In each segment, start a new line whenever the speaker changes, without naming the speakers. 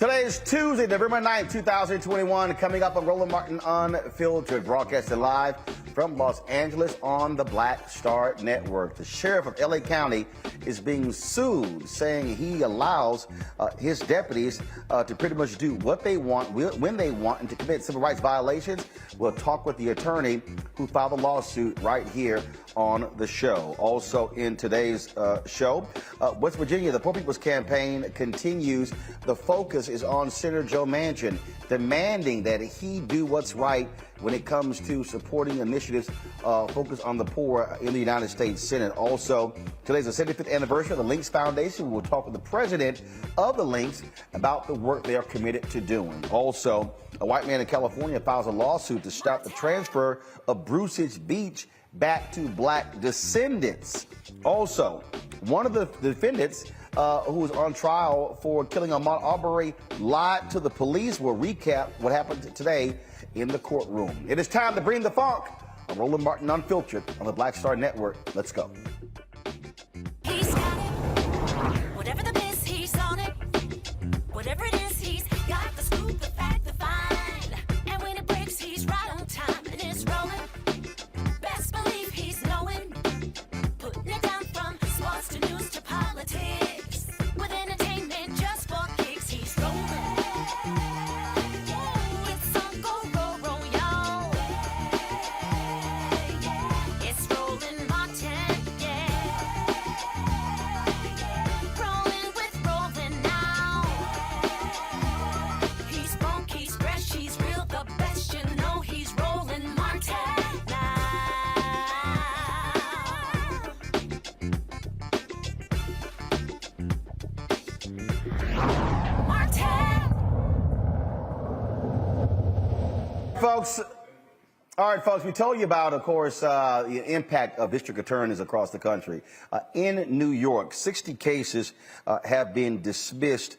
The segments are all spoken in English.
Today is Tuesday, November 9th, 2021. Coming up on Roland Martin Unfiltered, broadcasted live from Los Angeles on the Black Star Network. The sheriff of LA County is being sued, saying he allows his deputies to pretty much do what they want, when they want, and to commit civil rights violations. We'll talk with the attorney who filed the lawsuit right here on the show. Also in today's show, West Virginia, the Poor People's Campaign continues. The focus is on Senator Joe Manchin, demanding that he do what's right when it comes to supporting initiatives focused on the poor in the United States Senate. Also, today's the 75th anniversary of the Links Foundation. We'll talk with the president of the Links about the work they are committed to doing. Also, a white man in California files a lawsuit to stop the transfer of Bruce Beach back to black descendants. Also, one of the defendants who was on trial for killing Ahmaud Arbery lied to the police. We'll recap what happened today in the courtroom. It is time to bring the funk on Roland Martin Unfiltered on the Black Star Network. Let's go.
He's got it. Whatever the biz, he's on it. Whatever it is, he's got the scoop, the fact, the find. And when it breaks, he's right on time and it's rolling. Best believe he's knowing. Putting it down from sports to news to politics. With entertainment just for kicks, he's rolling. It's on go, roll, y'all. It's Roland Martin, yeah. Rolling with Roland now. He's funk, he's fresh, he's real, the best, you know he's Roland Martin now.
Folks, all right, folks, we told you about, of course, the impact of district attorneys across the country. In New York, 60 cases have been dismissed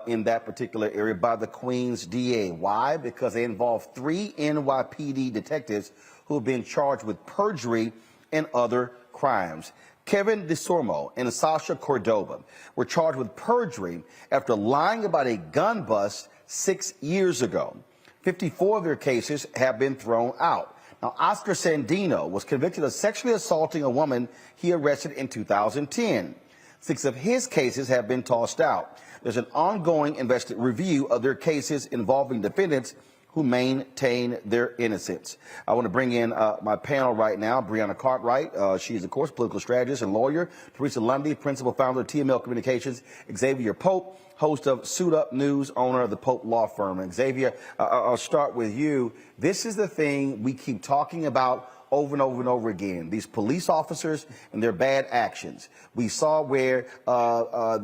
in that particular area by the Queens DA. Why? Because they involve 3 NYPD detectives who have been charged with perjury and other crimes. Kevin DeSormo and Sasha Cordova were charged with perjury after lying about a gun bust 6 years ago. 54 of their cases have been thrown out. Now, Oscar Sandino was convicted of sexually assaulting a woman he arrested in 2010. 6 of his cases have been tossed out. There's an ongoing review of their cases involving defendants who maintain their innocence. I want to bring in my panel right now, Brianna Cartwright. She's, of course, political strategist and lawyer. Teresa Lundy, principal founder of TML Communications. Xavier Pope, host of Suit Up News, owner of the Pope Law Firm. And Xavier, I'll start with you. This is the thing we keep talking about over and over and over again, these police officers and their bad actions. We saw where the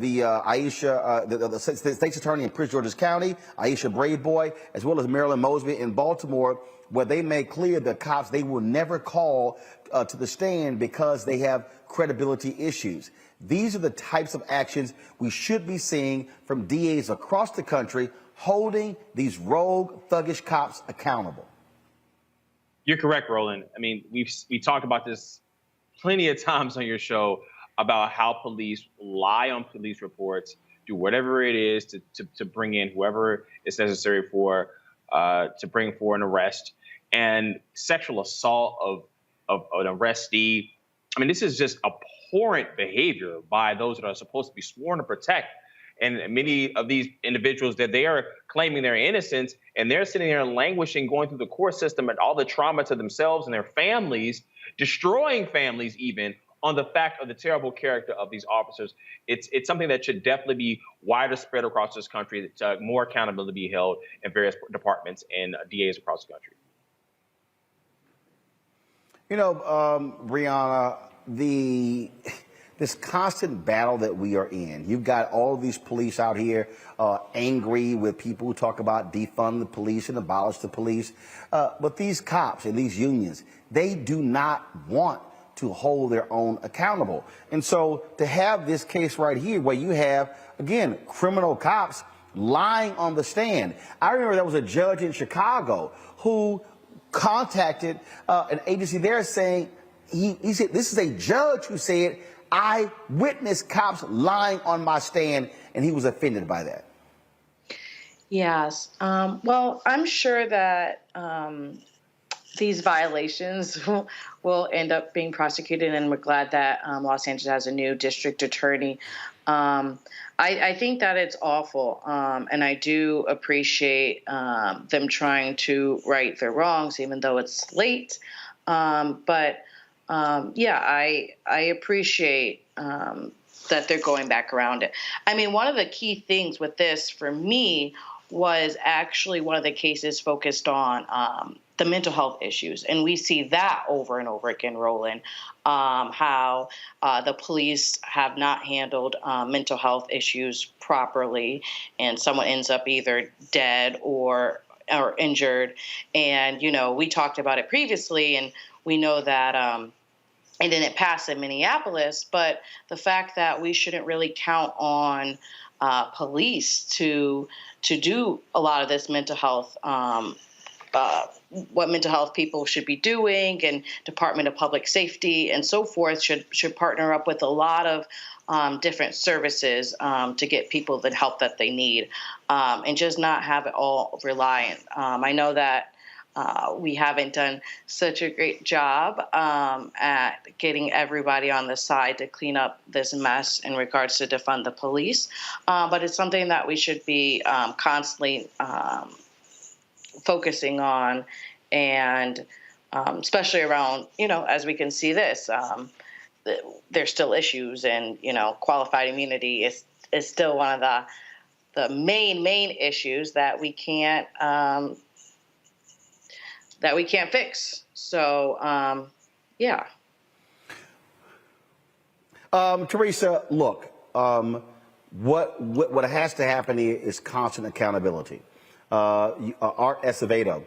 state's attorney in Prince George's County, Aisha Bradeboy, as well as Marilyn Mosby in Baltimore, where they made clear that cops they will never call to the stand because they have credibility issues. These are the types of actions we should be seeing from DAs across the country, holding these rogue, thuggish cops accountable.
You're correct, Roland. I mean, we talked about this plenty of times on your show about how police lie on police reports, do whatever it is to bring in whoever is necessary for to bring for an arrest. And sexual assault of an arrestee, I mean, this is just abhorrent behavior by those that are supposed to be sworn to protect. And many of these individuals that they are claiming their innocence, and they're sitting there languishing, going through the court system and all the trauma to themselves and their families, destroying families even, on the fact of the terrible character of these officers. It's something that should definitely be wider spread across this country, that more accountability be held in various departments and DAs across the country.
You know, Brianna, this constant battle that we are in, you've got all of these police out here angry with people who talk about defund the police and abolish the police. But these cops and these unions, they do not want to hold their own accountable. And so to have this case right here where you have, again, criminal cops lying on the stand. I remember there was a judge in Chicago who contacted an agency there saying, he said, this is a judge who said, I witnessed cops lying on my stand, and he was offended by that.
Yes. Well, I'm sure that these violations will end up being prosecuted, and we're glad that Los Angeles has a new district attorney. Um, I think that it's awful, and I do appreciate them trying to right their wrongs, even though it's late. But yeah, I appreciate that they're going back around it. I mean, one of the key things with this for me was actually one of the cases focused on the mental health issues. And we see that over and over again, Roland, how the police have not handled mental health issues properly, and someone ends up either dead or injured. And, you know, we talked about it previously, and we know that and then it passed in Minneapolis, but the fact that we shouldn't really count on police to do a lot of this mental health, what mental health people should be doing, and Department of Public Safety and so forth should partner up with a lot of different services to get people the help that they need, and just not have it all reliant. I know that we haven't done such a great job at getting everybody on the side to clean up this mess in regards to defund the police. But it's something that we should be constantly focusing on, and especially around, you know, as we can see this, there's still issues, and, you know, qualified immunity is still one of the main issues that we can't fix. So, yeah.
Teresa, look, what has to happen here is constant accountability. Art Acevedo,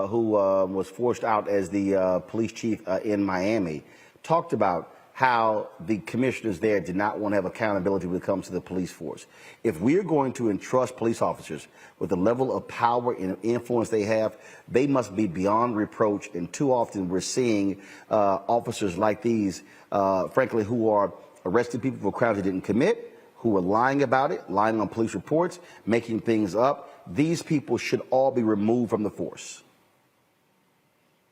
who was forced out as the police chief in Miami, talked about how the commissioners there did not want to have accountability when it comes to the police force. If we're going to entrust police officers with the level of power and influence they have, they must be beyond reproach. And too often we're seeing officers like these, frankly, who are arresting people for crimes they didn't commit, who are lying about it, lying on police reports, making things up. These people should all be removed from the force.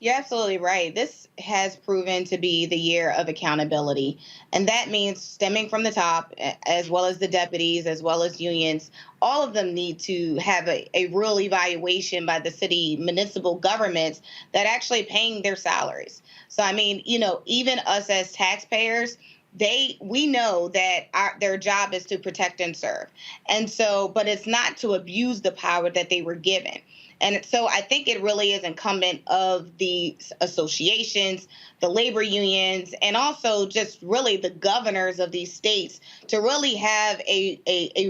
You're absolutely right. This has proven to be the year of accountability. And that means stemming from the top, as well as the deputies, as well as unions. All of them need to have a real evaluation by the city municipal governments that actually paying their salaries. So, I mean, you know, even us as taxpayers, we know that their job is to protect and serve. And so, but it's not to abuse the power that they were given. And so I think it really is incumbent of the associations, the labor unions, and also just really the governors of these states to really have a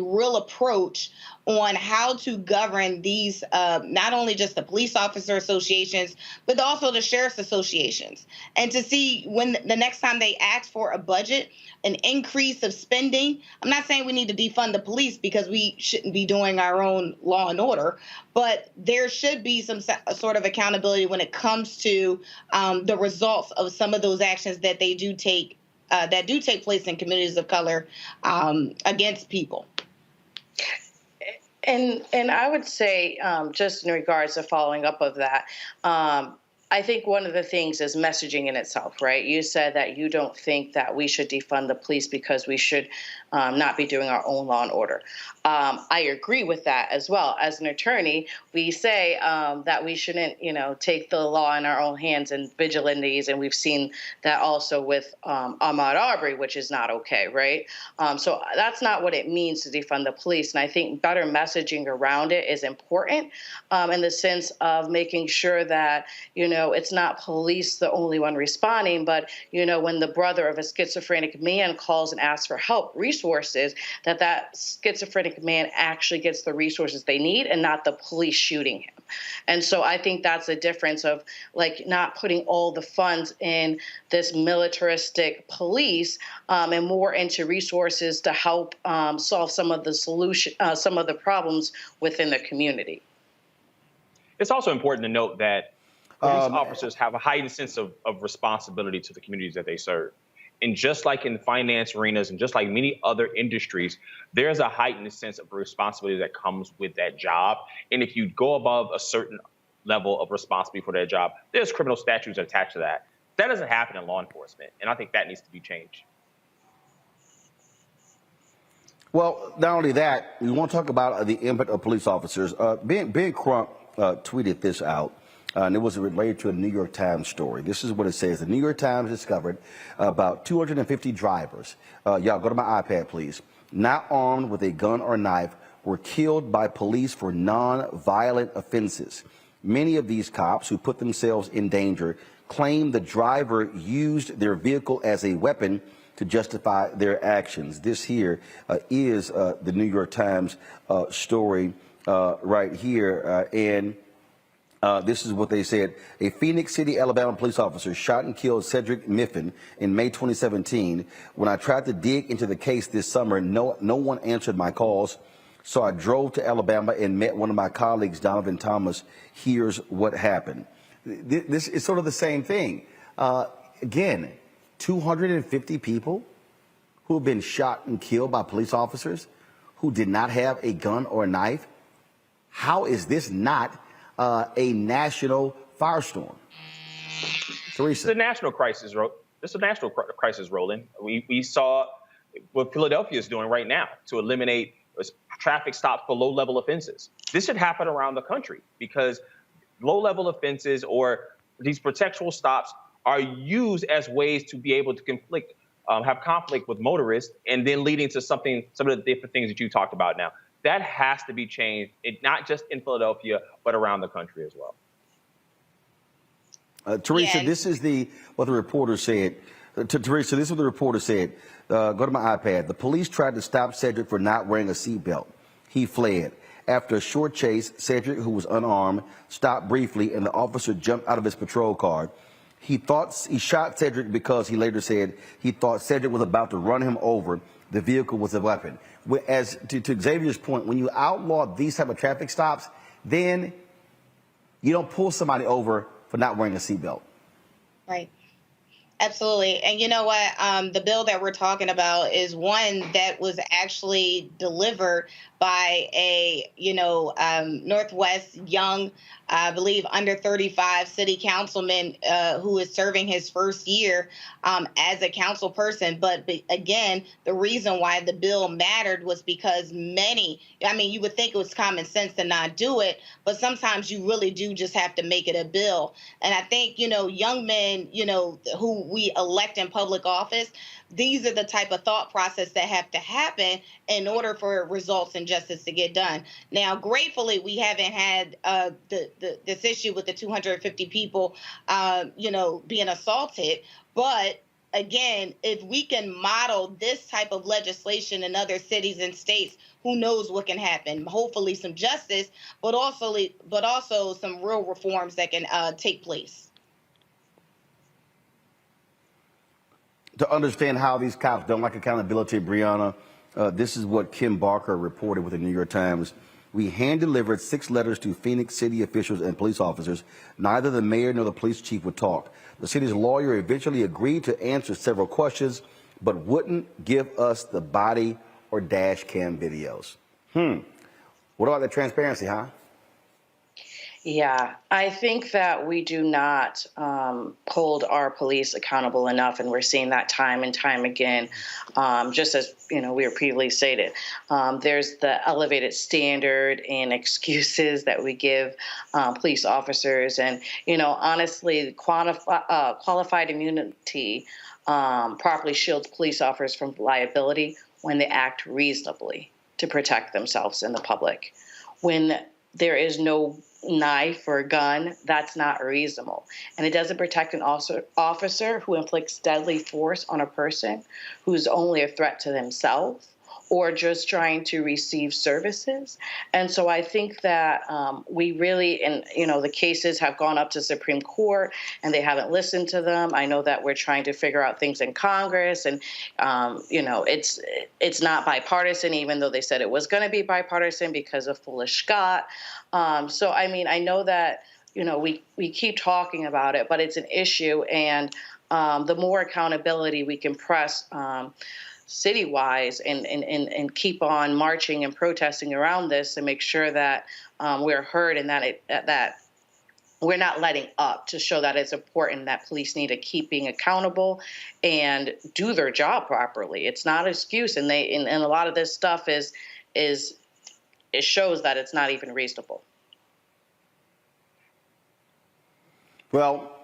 real approach on how to govern these, not only just the police officer associations, but also the sheriff's associations. And to see when the next time they ask for a budget, an increase of spending. I'm not saying we need to defund the police, because we shouldn't be doing our own law and order, but there should be some sort of accountability when it comes to the results of some of those actions that they do take, that do take place in communities of color against people.
And I would say, just in regards to following up of that, I think one of the things is messaging in itself, right? You said that you don't think that we should defund the police because we should not be doing our own law and order. I agree with that as well. As an attorney, we say that we shouldn't, you know, take the law in our own hands and vigilantes, and we've seen that also with Ahmaud Arbery, which is not okay, right? So that's not what it means to defund the police, and I think better messaging around it is important in the sense of making sure that, you know, it's not police the only one responding, but, you know, when the brother of a schizophrenic man calls and asks for help, resources, that schizophrenic man actually gets the resources they need and not the police shooting him. And so I think that's the difference of, like, not putting all the funds in this militaristic police and more into resources to help solve some of the problems within the community.
It's also important to note that police officers have a heightened sense of responsibility to the communities that they serve. And just like in finance arenas and just like many other industries, there's a heightened sense of responsibility that comes with that job. And if you go above a certain level of responsibility for that job, there's criminal statutes attached to that. That doesn't happen in law enforcement. And I think that needs to be changed.
Well, not only that, we want to talk about the impact of police officers. Ben Crump tweeted this out, and it was related to a New York Times story. This is what it says. The New York Times discovered about 250 drivers. Y'all, go to my iPad, please. Not armed with a gun or knife were killed by police for non-violent offenses. Many of these cops who put themselves in danger claim the driver used their vehicle as a weapon to justify their actions. This here is the New York Times story right here. And this is what they said. A Phoenix City, Alabama police officer shot and killed Cedric Miffin in May 2017. When I tried to dig into the case this summer, no one answered my calls. So I drove to Alabama and met one of my colleagues, Donovan Thomas. Here's what happened. This is sort of the same thing. Again, 250 people who have been shot and killed by police officers who did not have a gun or a knife. How is this not a national firestorm? Teresa.
It's a national crisis, It's a national crisis, Roland. We saw what Philadelphia is doing right now to eliminate traffic stops for low-level offenses. This should happen around the country because low-level offenses or these protectual stops are used as ways to be able to have conflict with motorists, and then leading to some of the different things that you talked about now. That has to be changed, not just in Philadelphia, but around the country as well.
Teresa, yeah. This is what the reporter said. Teresa, this is what the reporter said. Go to my iPad. The police tried to stop Cedric for not wearing a seatbelt. He fled. After a short chase, Cedric, who was unarmed, stopped briefly, and the officer jumped out of his patrol car. He shot Cedric because he later said he thought Cedric was about to run him over. The vehicle was a weapon. As to Xavier's point, when you outlaw these type of traffic stops, then you don't pull somebody over for not wearing a seatbelt.
Right. Absolutely. And you know what? The bill that we're talking about is one that was actually delivered by a, Northwest young, I believe, under 35 city councilman who is serving his first year as a council person. But again, the reason why the bill mattered was because you would think it was common sense to not do it, but sometimes you really do just have to make it a bill. And I think, young men, who we elect in public office, these are the type of thought process that have to happen in order for results and justice to get done. Now, gratefully, we haven't had this issue with the 250 people, being assaulted. But again, if we can model this type of legislation in other cities and states, who knows what can happen? Hopefully, some justice, but also some real reforms that can take place.
To understand how these cops don't like accountability, Brianna, this is what Kim Barker reported with the New York Times. We hand-delivered 6 letters to Phoenix city officials and police officers. Neither the mayor nor the police chief would talk. The city's lawyer eventually agreed to answer several questions, but wouldn't give us the body or dash cam videos. What about the transparency, huh?
Yeah, I think that we do not hold our police accountable enough, and we're seeing that time and time again. Just as we were previously stated, there's the elevated standard and excuses that we give police officers, and honestly, qualified immunity properly shields police officers from liability when they act reasonably to protect themselves and the public. When there is no knife or a gun, that's not reasonable. And it doesn't protect an officer who inflicts deadly force on a person who's only a threat to themselves or just trying to receive services. And so I think that we really, and the cases have gone up to Supreme Court and they haven't listened to them. I know that we're trying to figure out things in Congress, and it's not bipartisan, even though they said it was going to be bipartisan because of Foolish Scott. I know that we keep talking about it, but it's an issue, and the more accountability we can press city-wise and keep on marching and protesting around this and make sure that we're heard and that we're not letting up, to show that it's important that police need to keep being accountable and do their job properly. It's not an excuse, and a lot of this stuff it shows that it's not even reasonable.
Well,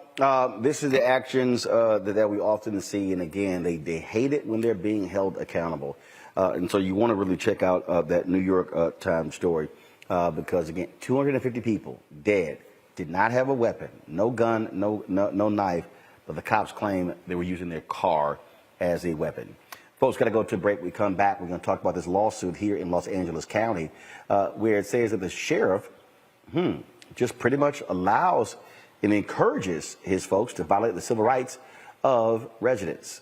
this is the actions that we often see, and again, they hate it when they're being held accountable. And so you want to really check out that New York Times story because, again, 250 people dead, did not have a weapon, no gun, no knife, but the cops claim they were using their car as a weapon. Folks, got to go to a break. We come back. We're going to talk about this lawsuit here in Los Angeles County where it says that the sheriff just pretty much allows and encourages his folks to violate the civil rights of residents.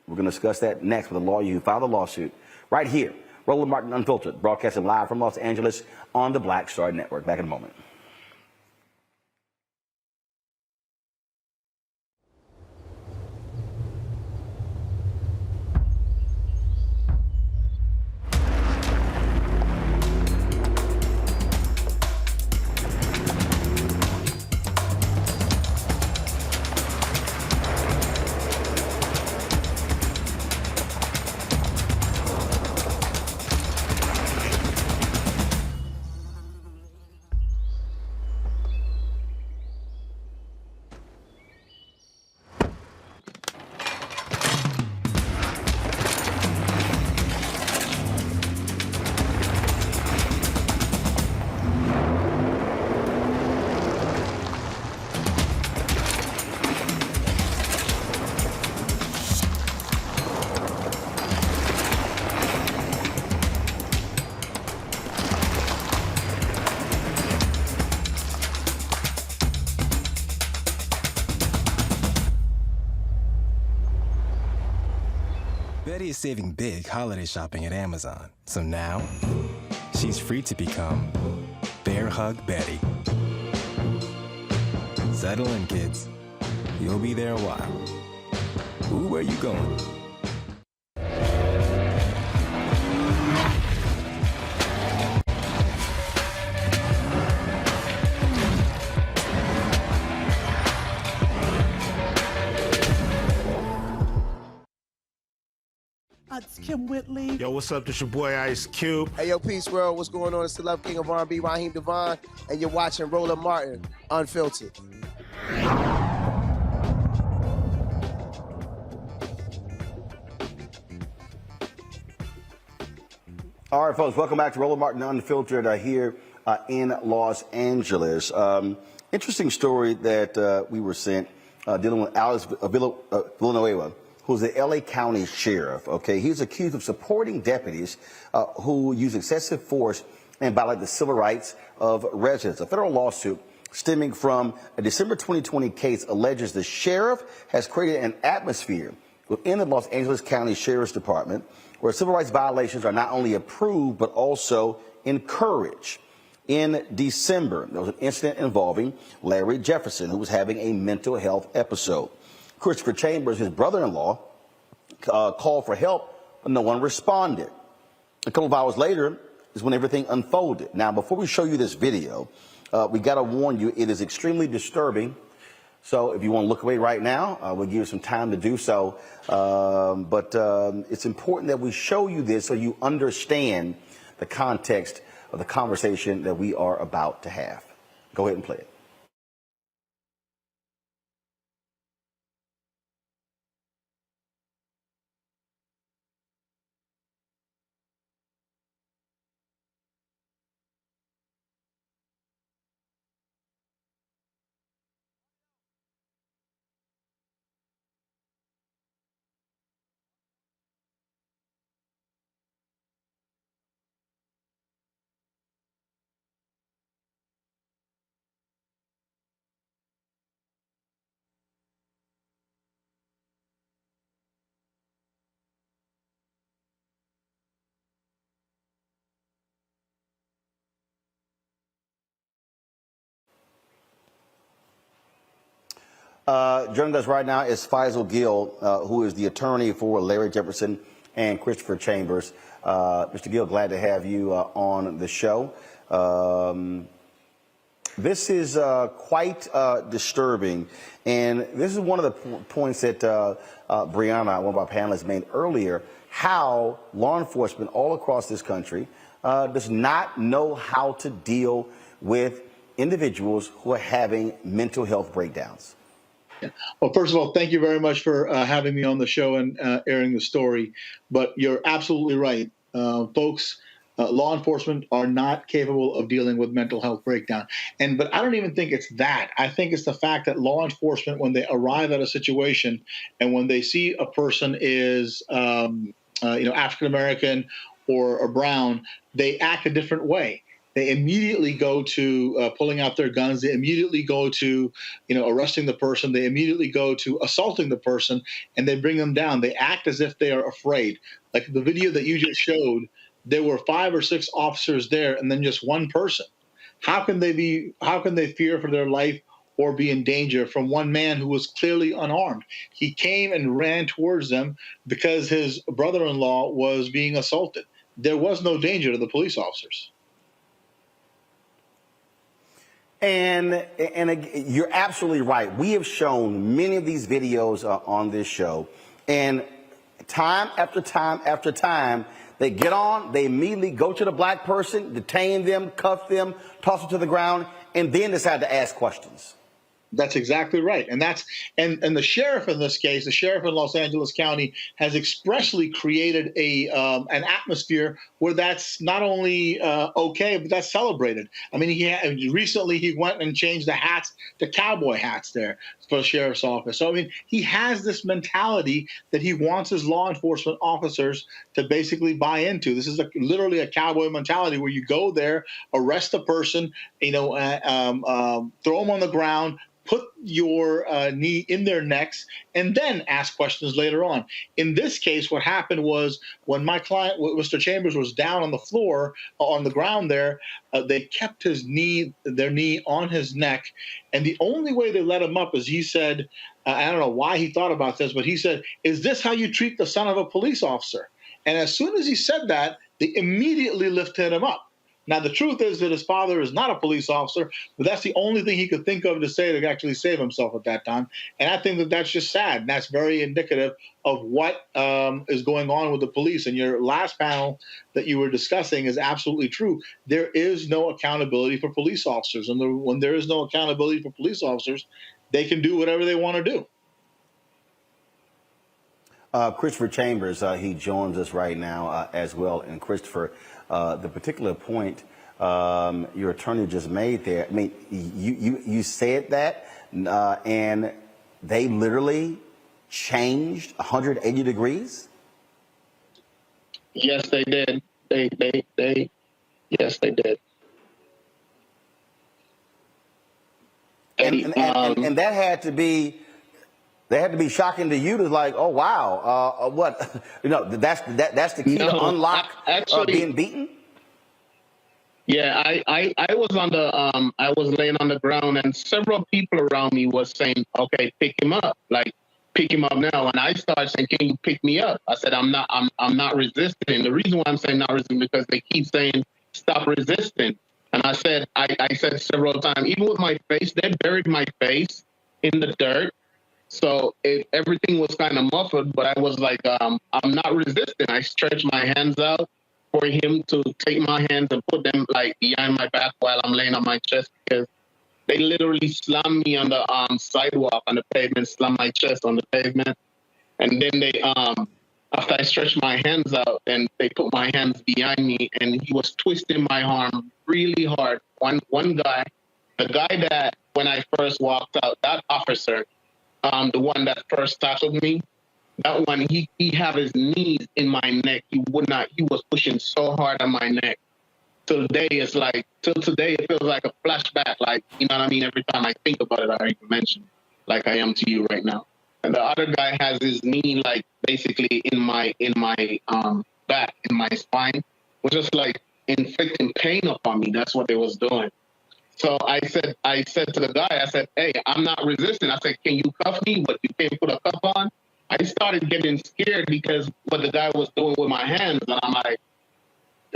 We're going to discuss that next with a lawyer who filed a lawsuit right here. Roland Martin Unfiltered, broadcasting live from Los Angeles on the Black Star Network. Back in a moment.
Betty is saving big holiday shopping at Amazon. So now, she's free to become Bear Hug Betty. Settle in, kids. You'll be there a while. Ooh, where you going?
It's Kim Whitley.
Yo, what's up? This your boy Ice Cube.
Hey, yo, Peace World. What's going on? It's the Love King of R&B, Raheem Devon, and you're watching Roland Martin Unfiltered.
All right, folks, welcome back to Roland Martin Unfiltered here in Los Angeles. Interesting story that we were sent dealing with Alex Villanueva, who's the LA County Sheriff. Okay, he's accused of supporting deputies who use excessive force and violate the civil rights of residents. A federal lawsuit stemming from a December 2020 case alleges the sheriff has created an atmosphere within the Los Angeles County Sheriff's Department where civil rights violations are not only approved but also encouraged. In December, there was an incident involving Larry Jefferson, who was having a mental health episode. Christopher Chambers, his brother-in-law, called for help, but no one responded. A couple of hours later is when everything unfolded. Now, before we show you this video, we got to warn you, it is extremely disturbing. So if you want to look away right now, we'll give you some time to do so. But it's important that we show you this so you understand the context of the conversation that we are about to have. Go ahead and play it. Joining us right now is Faisal Gill, who is the attorney for Larry Jefferson and Christopher Chambers. Mr. Gill, glad to have you on the show. This is quite disturbing, and this is one of the points that Brianna, one of our panelists, made earlier, how law enforcement all across this country does not know how to deal with individuals who are having mental health breakdowns.
Well, first of all, thank you very much for having me on the show and airing the story. But you're absolutely right. Folks, law enforcement are not capable of dealing with mental health breakdown. But I don't even think it's that. I think it's the fact that law enforcement, when they arrive at a situation and when they see a person is, African-American or brown, they act a different way. They immediately go to pulling out their guns. They immediately go to, arresting the person. They immediately go to assaulting the person, and they bring them down. They act as if they are afraid. Like the video that you just showed, there were 5 or 6 officers there, and then just one person. How can they fear for their life or be in danger from one man who was clearly unarmed? He came and ran towards them because his brother-in-law was being assaulted. There was no danger to the police officers.
And you're absolutely right. We have shown many of these videos on this show, and time after time after time, they get on, they immediately go to the black person, detain them, cuff them, toss them to the ground, and then decide to ask questions.
That's exactly right. And the sheriff in this case, the sheriff in Los Angeles County, has expressly created an atmosphere where that's not only okay, but that's celebrated. I mean, recently he went and changed the hats to cowboy hats there for the sheriff's office. So, I mean, he has this mentality that he wants his law enforcement officers to basically buy into. This is literally a cowboy mentality where you go there, arrest a person, throw them on the ground, put your knee in their necks, and then ask questions later on. In this case, what happened was when my client, Mr. Chambers, was down on the floor, on the ground there, they kept their knee on his neck. And the only way they let him up is he said, I don't know why he thought about this, but he said, "Is this how you treat the son of a police officer?" And as soon as he said that, they immediately lifted him up. Now, the truth is that his father is not a police officer, but that's the only thing he could think of to say to actually save himself at that time. And I think that that's just sad. And that's very indicative of what is going on with the police. And your last panel that you were discussing is absolutely true. There is no accountability for police officers. And when there is no accountability for police officers, they can do whatever they want to do.
Christopher Chambers, he joins us right now as well. And Christopher, the particular point your attorney just made there, I mean, you said that, and they literally changed 180 degrees?
Yes, they did. Yes, they did.
And that had to be shocking to you, to like, oh wow, what, that's the key to unlock being beaten.
Yeah, I was on the I was laying on the ground, and several people around me was saying, "Okay, pick him up, like pick him up now." And I started saying, "Can you pick me up?" I said, "I'm not resisting." The reason why I'm saying not resisting because they keep saying stop resisting, and I said several times, even with my face, they buried my face in the dirt. So everything was kind of muffled, but I was like, I'm not resisting. I stretched my hands out for him to take my hands and put them like behind my back while I'm laying on my chest, because they literally slammed me on the sidewalk, on the pavement, slammed my chest on the pavement. And then they, after I stretched my hands out, and they put my hands behind me, and he was twisting my arm really hard. One guy, the guy that when I first walked out, that officer, the one that first tackled me, that one, he had his knees in my neck. He was pushing so hard on my neck. Till today, it feels like a flashback. Like, you know what I mean? Every time I think about it, I even mention, like I am to you right now. And the other guy has his knee, like, basically in my back, in my spine, was just like inflicting pain upon me. That's what they was doing. So I said to the guy, I said, hey, I'm not resisting. I said, can you cuff me? But you can't put a cuff on. I started getting scared because what the guy was doing with my hands. And I'm like,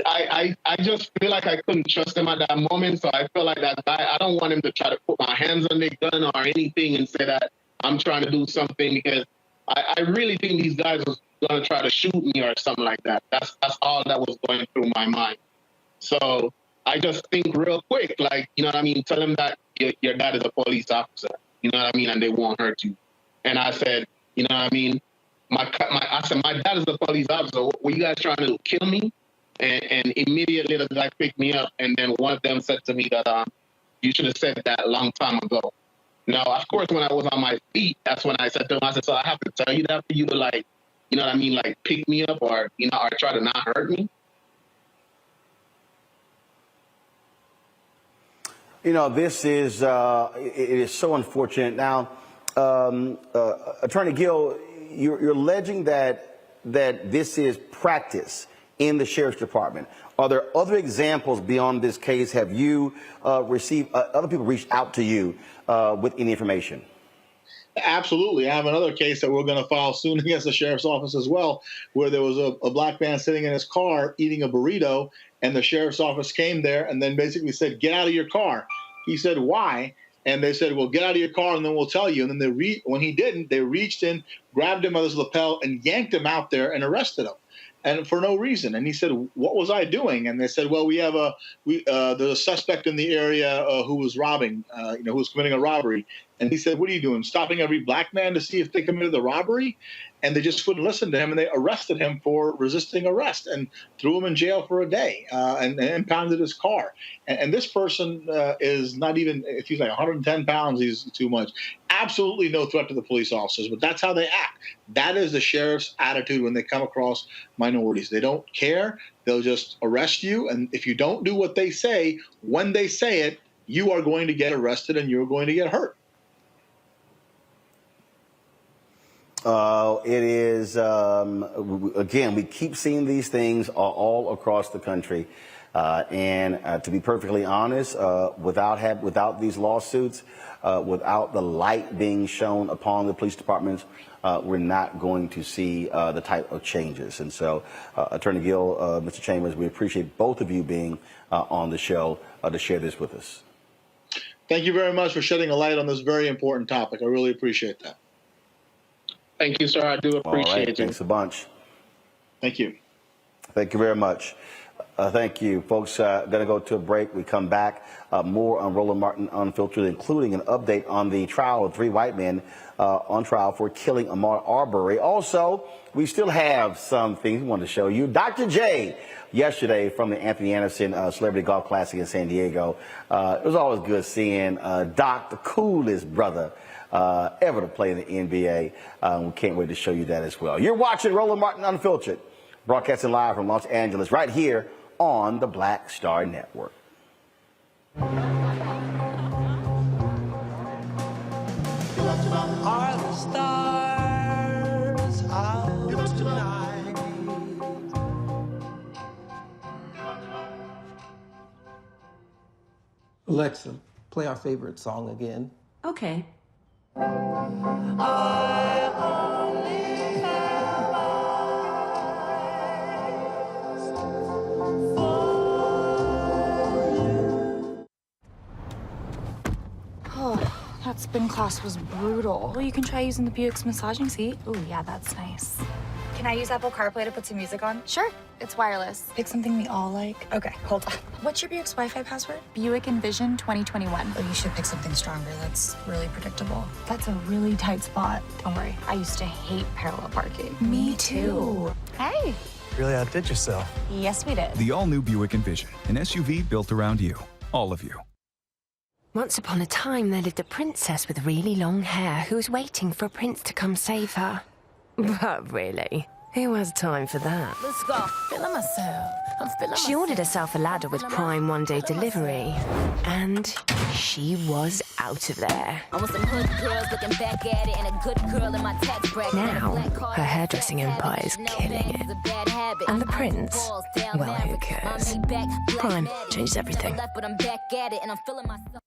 I just feel like I couldn't trust him at that moment. So I feel like that guy, I don't want him to try to put my hands on the gun or anything and say that I'm trying to do something, because I really think these guys was going to try to shoot me or something like that. That's all that was going through my mind. So I just think real quick, like, you know what I mean? Tell them that your dad is a police officer, you know what I mean? And they won't hurt you. And I said, you know what I mean? I said, my dad is a police officer. Were you guys trying to kill me? And immediately the guy picked me up. And then one of them said to me that you should have said that a long time ago. Now, of course, when I was on my feet, that's when I said to him, I said, so I have to tell you that for you to, like, you know what I mean? Like, pick me up or, you know, or try to not hurt me.
You know, this is, it is so unfortunate. Now, Attorney Gill, you're alleging that this is practice in the Sheriff's Department. Are there other examples beyond this case? Have you received, other people reached out to you with any information?
Absolutely. I have another case that we're going to file soon against the sheriff's office as well, where there was a black man sitting in his car eating a burrito, and the sheriff's office came there and then basically said, get out of your car. He said, why? And they said, well, get out of your car and then we'll tell you. And then when he didn't, they reached in, grabbed him by his lapel and yanked him out there and arrested him. And for no reason. And he said, what was I doing? And they said, well, there's a suspect in the area who was robbing, who was committing a robbery. And he said, what are you doing? Stopping every black man to see if they committed the robbery? And they just wouldn't listen to him. And they arrested him for resisting arrest and threw him in jail for a day and impounded his car. And this person is not even, if he's like 110 pounds, he's too much. Absolutely no threat to the police officers, but that's how they act. That is the sheriff's attitude when they come across minorities. They don't care. They'll just arrest you. And if you don't do what they say, when they say it, you are going to get arrested and you're going to get hurt.
It is, again, we keep seeing these things all across the country. And to be perfectly honest, without these lawsuits, without the light being shown upon the police departments, we're not going to see the type of changes. And so, Attorney Gill, Mr. Chambers, we appreciate both of you being on the show to share this with us.
Thank you very much for shedding a light on this very important topic. I really appreciate that.
Thank you, sir. I do appreciate it.
Thanks a bunch.
Thank you.
Thank you very much. Thank you, folks. Going to go to a break. We come back. More on Roland Martin Unfiltered, including an update on the trial of 3 white men on trial for killing Ahmaud Arbery. Also, we still have some things we want to show you. Dr. J, yesterday from the Anthony Anderson Celebrity Golf Classic in San Diego. It was always good seeing Doc, the coolest brother ever to play in the NBA. We can't wait to show you that as well. You're watching Roland Martin Unfiltered, broadcasting live from Los Angeles, right here on the Black Star Network.
Are the stars out tonight?
Alexa, play our favorite song again.
Okay.
I only have eyes
Oh, that spin class was brutal. Well, you can try using the Buick's massaging seat.
Ooh, yeah, that's nice.
Can I use Apple CarPlay to put some music on? Sure. It's wireless. Pick something we all like. Okay, hold on. What's your Buick's Wi-Fi password? Buick Envision 2021.
Oh, you should pick something stronger. That's really predictable.
That's a really tight spot.
Don't worry, I used to hate parallel parking.
Me too.
Hey.
Really outdid yourself.
Yes, we did.
The all-new Buick Envision, an SUV built around you. All of you.
Once upon a time, there lived a princess with really long hair who was waiting for a prince to come save her. But really, Who has time for that?
Let's go. Feeling myself. I'm feeling
She ordered herself a ladder with Prime one-day delivery, and she was out of there.
I want some hood girls looking back at it and a good girl in my tax bracket.
Now, her hairdressing empire is killing it. And the prince? Well, who cares? Prime changed everything.
But I'm back at it and I'm feeling myself.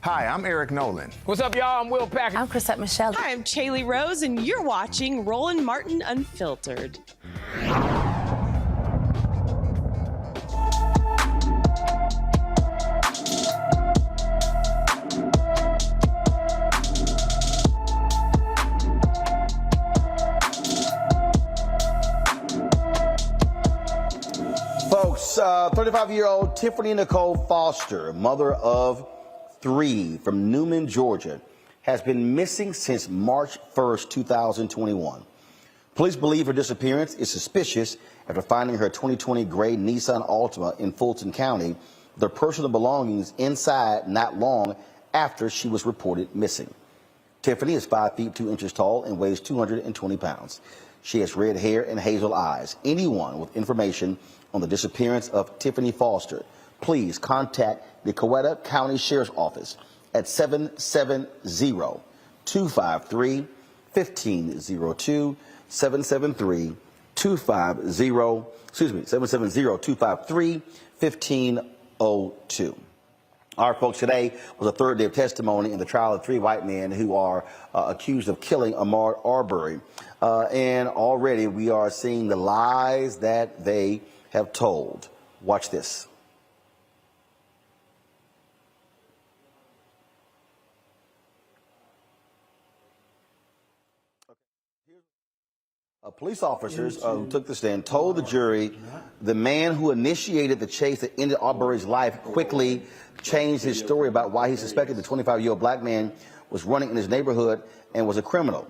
Hi, I'm Eric Nolan.
What's up, y'all? I'm Will Packer.
I'm Chrisette Michelle.
Hi, I'm Chaley Rose, and you're watching Roland Martin Unfiltered.
Folks, 35-year-old Tiffany Nicole Foster, mother of 3 from Newman, Georgia, has been missing since March 1st, 2021. Police believe her disappearance is suspicious after finding her 2020 gray Nissan Altima in Fulton County with her personal belongings inside not long after she was reported missing. Tiffany is 5 feet 2 inches tall and weighs 220 pounds. She has red hair and hazel eyes. Anyone with information on the disappearance of Tiffany Foster, please contact the Coweta County Sheriff's Office at 770-253-1502, 770-253-1502. All right, folks, today was the third day of testimony in the trial of 3 white men who are accused of killing Ahmaud Arbery. And already we are seeing the lies that they have told. Watch this. Police officers who took the stand told the jury the man who initiated the chase that ended Arbery's life quickly changed his story about why he suspected the 25-year-old black man was running in his neighborhood and was a criminal.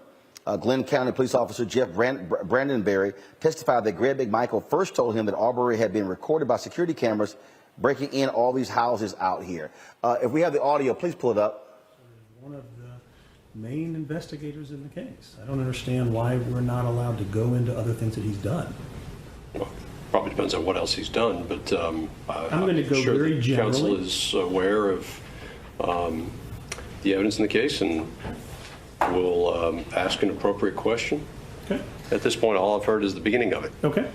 Glenn County police officer Jeff Brandenberry testified that Greg McMichael first told him that Arbery had been recorded by security cameras breaking in all these houses out here. If we have the audio, please pull it up.
One of the main investigators in the case. I don't understand why we're not allowed to go into other things that he's done.
Well, probably depends on what else he's done, but
I'm going to go
sure
very
the counsel
generally.
is aware of the evidence in the case and will ask an appropriate question.
Okay.
At this point, all I've heard is the beginning of it.
Okay.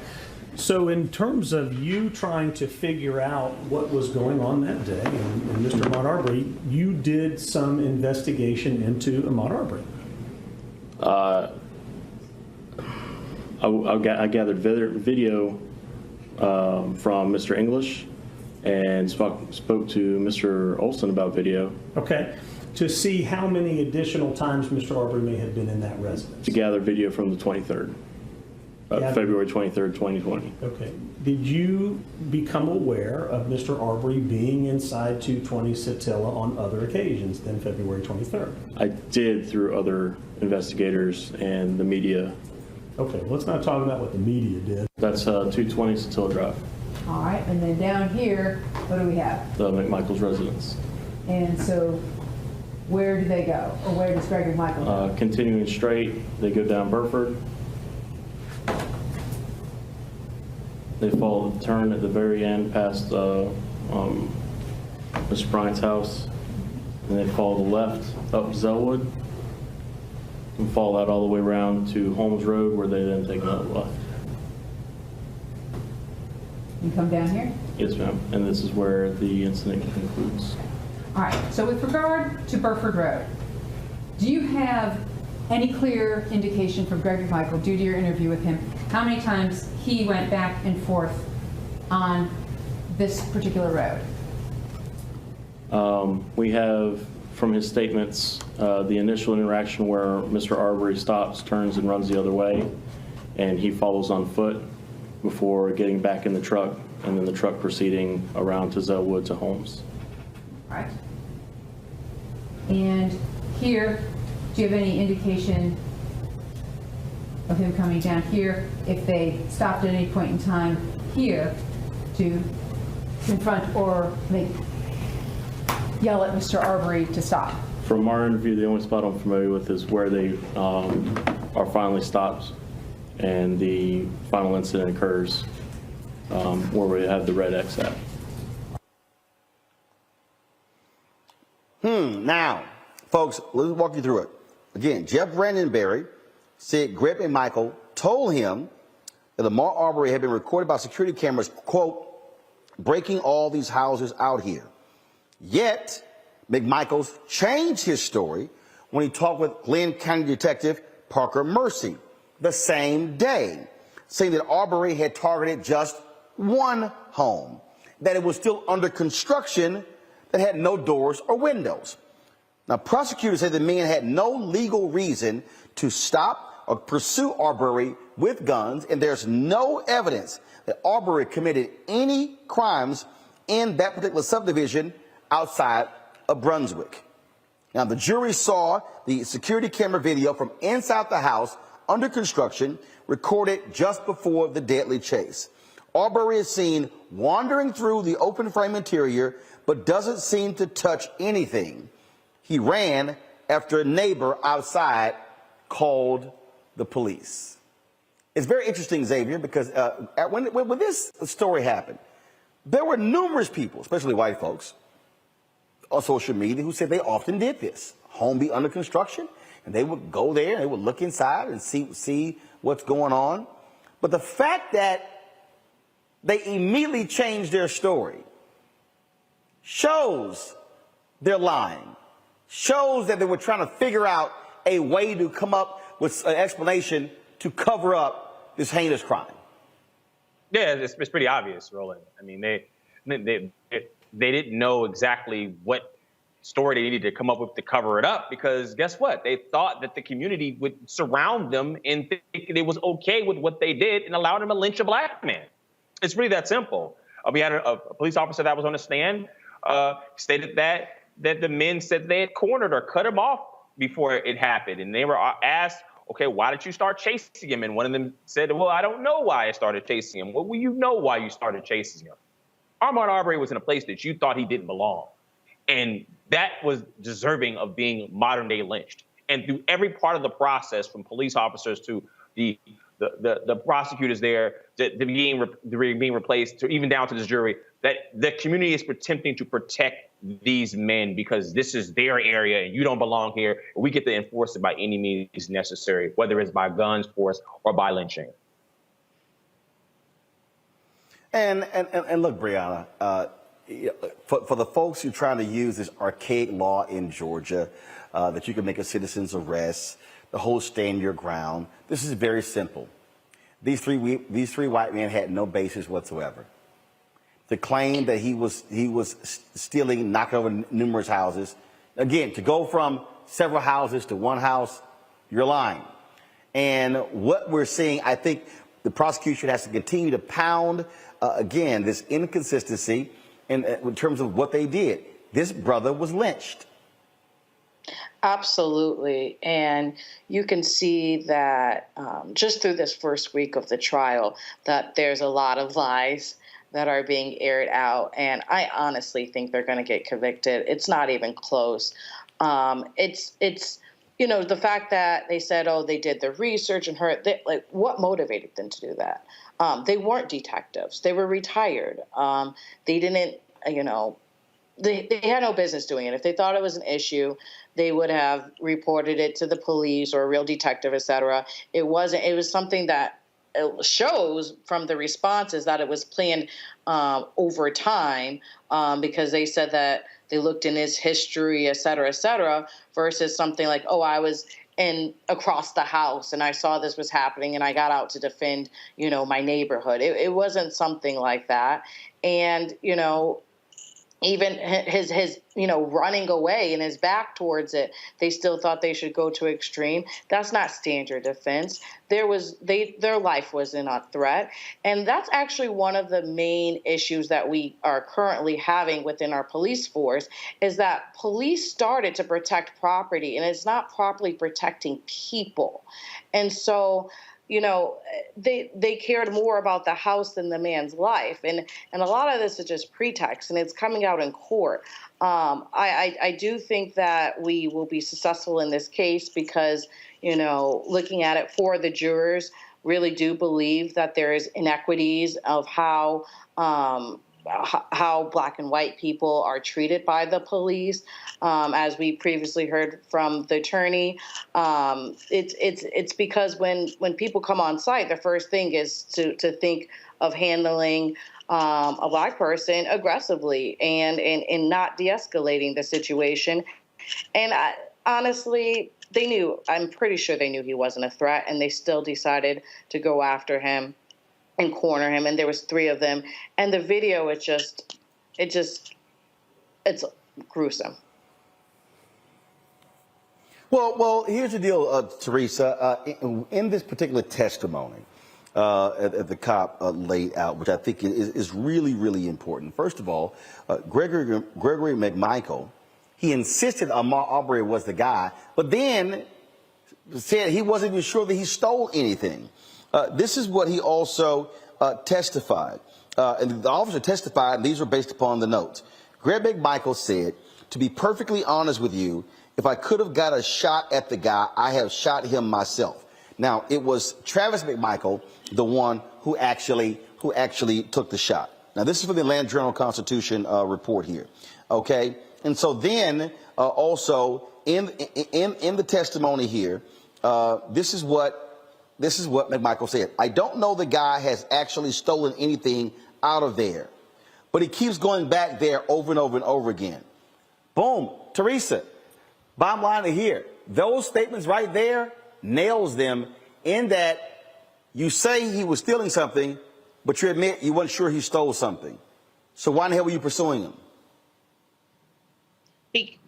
So in terms of you trying to figure out what was going on that day, and Mr. Ahmaud Arbery, you did some investigation into Ahmaud Arbery.
I gathered video from Mr. English and spoke to Mr. Olson about video.
Okay. To see how many additional times Mr. Arbery may have been in that residence.
To gather video from the 23rd. February 23rd, 2020.
Okay. Did you become aware of Mr. Arbery being inside 220 Satilla on other occasions than February 23rd?
I did through other investigators and the media.
Okay, well, let's not talk about what the media did.
That's 220 Satilla Drive.
All right, and then down here, what do we have?
The McMichael's residence.
And so where do they go? Or where does Greg McMichael go?
Continuing straight, they go down Burford. They follow the turn at the very end past Mr. Bryant's house, and they follow the left up Zellwood, and follow that all the way around to Holmes Road, where they then take another left.
You come down here?
Yes, ma'am. And this is where the incident concludes.
All right, so with regard to Burford Road, do you have any clear indication from Greg McMichael, due to your interview with him, how many times he went back and forth on this particular road?
We have, from his statements, the initial interaction where Mr. Arbery stops, turns, and runs the other way, and he follows on foot before getting back in the truck, and then the truck proceeding around to Zellwood to Holmes.
Right. And here, do you have any indication of him coming down here if they stopped at any point in time here to confront or yell at Mr. Arbery to stop?
From our interview, the only spot I'm familiar with is where they are finally stopped and the final incident occurs where we have the red X at.
Now, folks, let's walk you through it. Again, Jeff Brandon Barry said Greg McMichael told him that Ahmaud Arbery had been recorded by security cameras, quote, breaking all these houses out here. Yet, McMichaels changed his story when he talked with Glenn County Detective Parker Mercy the same day, saying that Arbery had targeted just one home, that it was still under construction, that had no doors or windows. Now, prosecutors said the men had no legal reason to stop or pursue Arbery with guns, and there's no evidence that Arbery committed any crimes in that particular subdivision outside of Brunswick. Now, the jury saw the security camera video from inside the house under construction, recorded just before the deadly chase. Arbery is seen wandering through the open frame interior, but doesn't seem to touch anything. He ran after a neighbor outside called the police. It's very interesting, Xavier, because when this story happened, there were numerous people, especially white folks, on social media who said they often did this. Home be under construction, and they would go there and they would look inside and see what's going on. But the fact that they immediately changed their story shows they're lying, shows that they were trying to figure out a way to come up with an explanation to cover up this heinous crime.
Yeah, it's pretty obvious, Roland. I mean, they didn't know exactly what story they needed to come up with to cover it up, because guess what? They thought that the community would surround them and think it was okay with what they did and allow them to lynch a black man. It's really that simple. We had a police officer that was on the stand stated that the men said they had cornered or cut him off before it happened. And they were asked, okay, why did you start chasing him? And one of them said, well, I don't know why I started chasing him. Well, you know why you started chasing him. Ahmaud Arbery was in a place that you thought he didn't belong. And that was deserving of being modern day lynched. And through every part of the process, from police officers to the prosecutors there, to being replaced, to even down to the jury, that the community is attempting to protect these men because this is their area and you don't belong here. We get to enforce it by any means necessary, whether it's by guns, force, or by lynching.
And look, Brianna, for the folks who are trying to use this archaic law in Georgia, that you can make a citizen's arrest, the whole stand your ground, this is very simple. These three white men had no basis whatsoever. To claim that he was stealing, knocking over numerous houses, again, to go from several houses to one house, you're lying. And what we're seeing, I think the prosecution has to continue to pound, again, this inconsistency in terms of what they did. This brother was lynched.
Absolutely. And you can see that just through this first week of the trial, that there's a lot of lies that are being aired out. And I honestly think they're going to get convicted. It's not even close. It's the fact that they said, oh, they did the research and what motivated them to do that? They weren't detectives. They were retired. They didn't, they had no business doing it. If they thought it was an issue, they would have reported it to the police or a real detective, et cetera. It wasn't. It was something that shows from the responses that it was planned over time, because they said that they looked in his history, et cetera, versus something like, oh, I was across the house and I saw this was happening and I got out to defend, my neighborhood. It wasn't something like that. And, even his running away and his back towards it, they still thought they should go to extreme. That's not standard defense. Their life was in a threat. And that's actually one of the main issues that we are currently having within our police force, is that police started to protect property and it's not properly protecting people. And so, they cared more about the house than the man's life. And a lot of this is just pretext, and it's coming out in court. I do think that we will be successful in this case because, looking at it for the jurors, really do believe that there is inequities of how Black and white people are treated by the police. As we previously heard from the attorney, it's because when people come on site, the first thing is to think of handling a Black person aggressively and not de-escalating the situation. And honestly, I'm pretty sure they knew he wasn't a threat, and they still decided to go after him and corner him. And there was 3 of them. And the video, it's gruesome.
Well, here's the deal, Teresa. In this particular testimony that the cop laid out, which I think is really, really important. First of all, Gregory McMichael, he insisted Ahmaud Arbery was the guy, but then said he wasn't even sure that he stole anything. This is what he also testified. And the officer testified, and these were based upon the notes. Greg McMichael said, "To be perfectly honest with you, if I could have got a shot at the guy, I have shot him myself." Now, it was Travis McMichael, the one who actually took the shot. Now, this is from the Atlanta Journal-Constitution report here. Okay? And so then also in the testimony here, this is what McMichael said. "I don't know the guy has actually stolen anything out of there, but he keeps going back there over and over and over again." Boom. Teresa, bottom line here, those statements right there nails them in that you say he was stealing something, but you admit you weren't sure he stole something. So why in the hell were you pursuing him?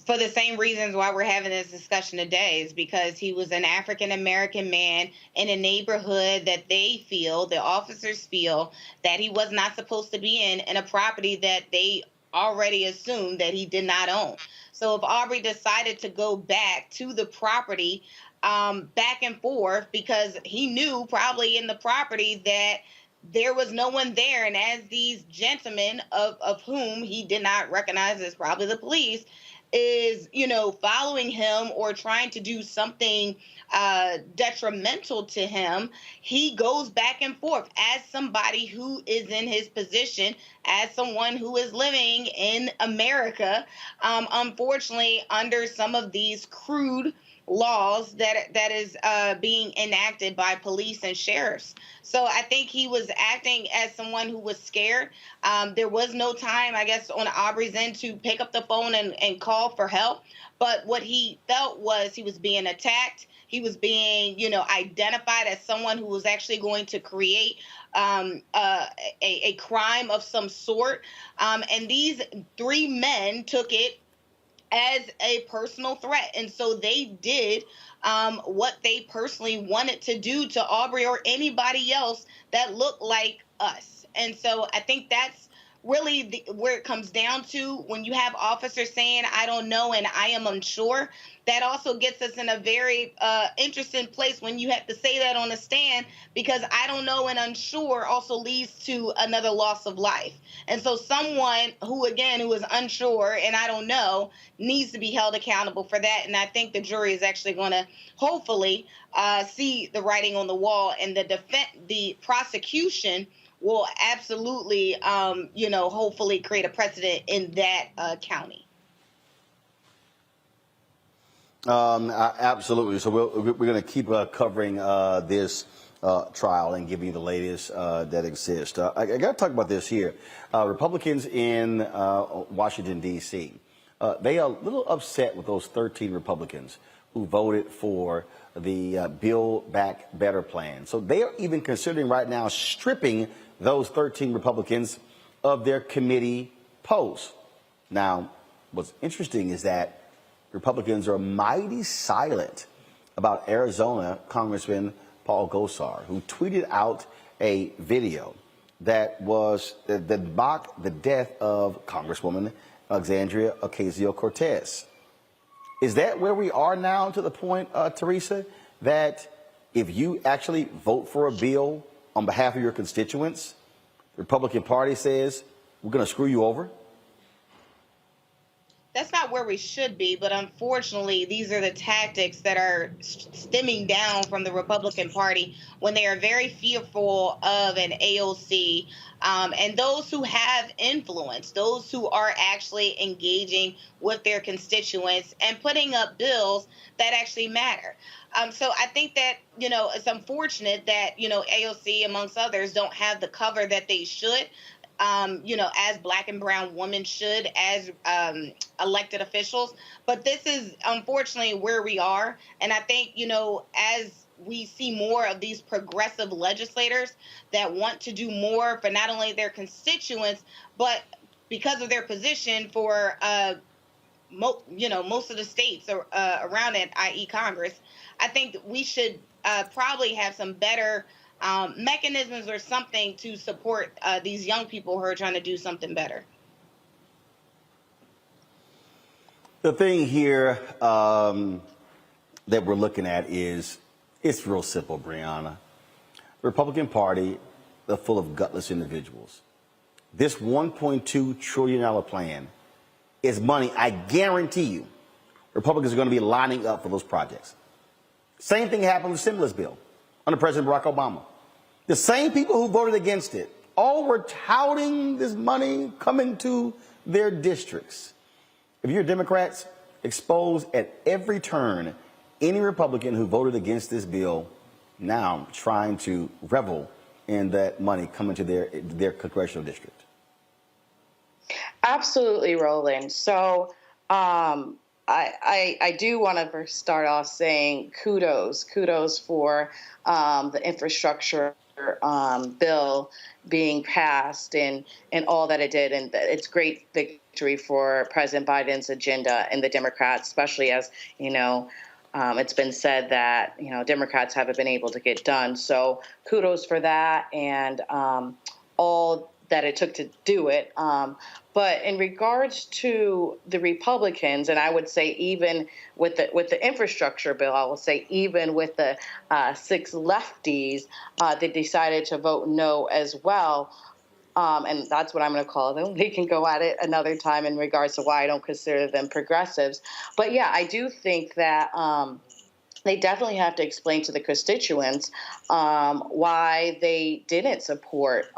For the same reasons why we're having this discussion today, is because he was an African-American man in a neighborhood that the officers feel, that he was not supposed to be in a property that they already assumed that he did not own. So if Arbery decided to go back to the property, back and forth, because he knew probably in the property that there was no one there, and as these gentlemen of whom he did not recognize as probably the police, is, following him or trying to do something detrimental to him, he goes back and forth as somebody who is in his position, as someone who is living in America, unfortunately, under some of these crude laws that is being enacted by police and sheriffs. So I think he was acting as someone who was scared. There was no time, I guess, on Arbery's end to pick up the phone and call for help. But what he felt was he was being attacked. He was being, identified as someone who was actually going to create a crime of some sort. And these 3 men took it as a personal threat. And so they did what they personally wanted to do to Arbery or anybody else that looked like us. And so I think that's really where it comes down to. When you have officers saying, "I don't know," and "I am unsure," that also gets us in a very interesting place when you have to say that on a stand, because "I don't know" and "unsure" also leads to another loss of life. And so someone who is unsure and "I don't know" needs to be held accountable for that. And I think the jury is actually going to hopefully see the writing on the wall, and the prosecution will absolutely, hopefully create a precedent in that county.
Absolutely. So we're going to keep covering this trial and giving you the latest that exists. I got to talk about this here. Republicans in Washington, D.C., they are a little upset with those 13 Republicans who voted for the Build Back Better plan. So they are even considering right now stripping those 13 Republicans of their committee posts. Now, what's interesting is that Republicans are mighty silent about Arizona Congressman Paul Gosar, who tweeted out a video that mocked the death of Congresswoman Alexandria Ocasio-Cortez. Is that where we are now, to the point, Teresa, that if you actually vote for a bill on behalf of your constituents, the Republican Party says, "We're going to screw you over"?
that's not where we should be, but unfortunately, these are the tactics that are stemming down from the Republican Party when they are very fearful of an AOC, and those who have influence, those who are actually engaging with their constituents and putting up bills that actually matter. So I think that, it's unfortunate that, AOC, amongst others, don't have the cover that they should. As Black and brown women should, as elected officials. But this is unfortunately where we are. And I think, as we see more of these progressive legislators that want to do more for not only their constituents, but because of their position for, most of the states around it, i.e. Congress, I think that we should probably have some better mechanisms or something to support these young people who are trying to do something better.
The thing here that we're looking at is, it's real simple, Brianna. The Republican Party, they're full of gutless individuals. This $1.2 trillion plan is money, I guarantee you, Republicans are going to be lining up for those projects. Same thing happened with the stimulus bill under President Barack Obama. The same people who voted against it all were touting this money coming to their districts. If you're Democrats, expose at every turn any Republican who voted against this bill now trying to revel in that money coming to their congressional district.
Absolutely, Roland. So I do want to first start off saying kudos for the infrastructure bill being passed and all that it did. And it's great victory for President Biden's agenda and the Democrats, especially as, it's been said that, Democrats haven't been able to get done. So kudos for that and all that it took to do it. But in regards to the Republicans, and I would say even with the infrastructure bill, I will say even with the 6 lefties that decided to vote no as well, and that's what I'm going to call them. They can go at it another time in regards to why I don't consider them progressives. But yeah, I do think that they definitely have to explain to the constituents why they didn't support,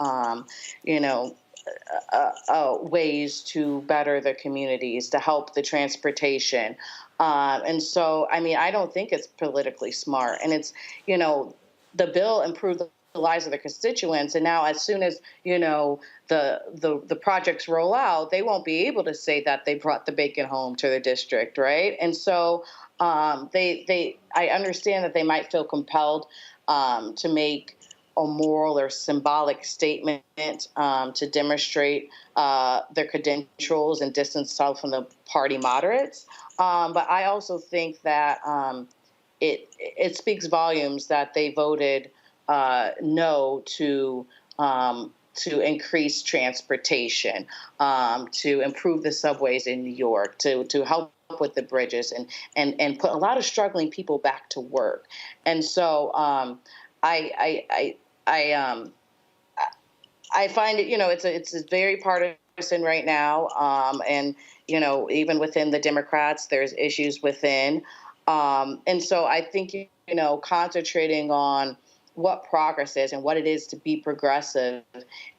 ways to better their communities, to help the transportation. And so, I don't think it's politically smart. And it's, the bill improved the lives of the constituents. And now as soon as, the projects roll out, they won't be able to say that they brought the bacon home to their district, right? And so I understand that they might feel compelled to make a moral or symbolic statement to demonstrate their credentials and distance themselves from the party moderates. But I also think that it speaks volumes that they voted no to increase transportation, to improve the subways in New York, to help with the bridges and put a lot of struggling people back to work. And so I find it, it's very partisan right now. And, even within the Democrats, there's issues within. And so I think, concentrating on what progress is and what it is to be progressive,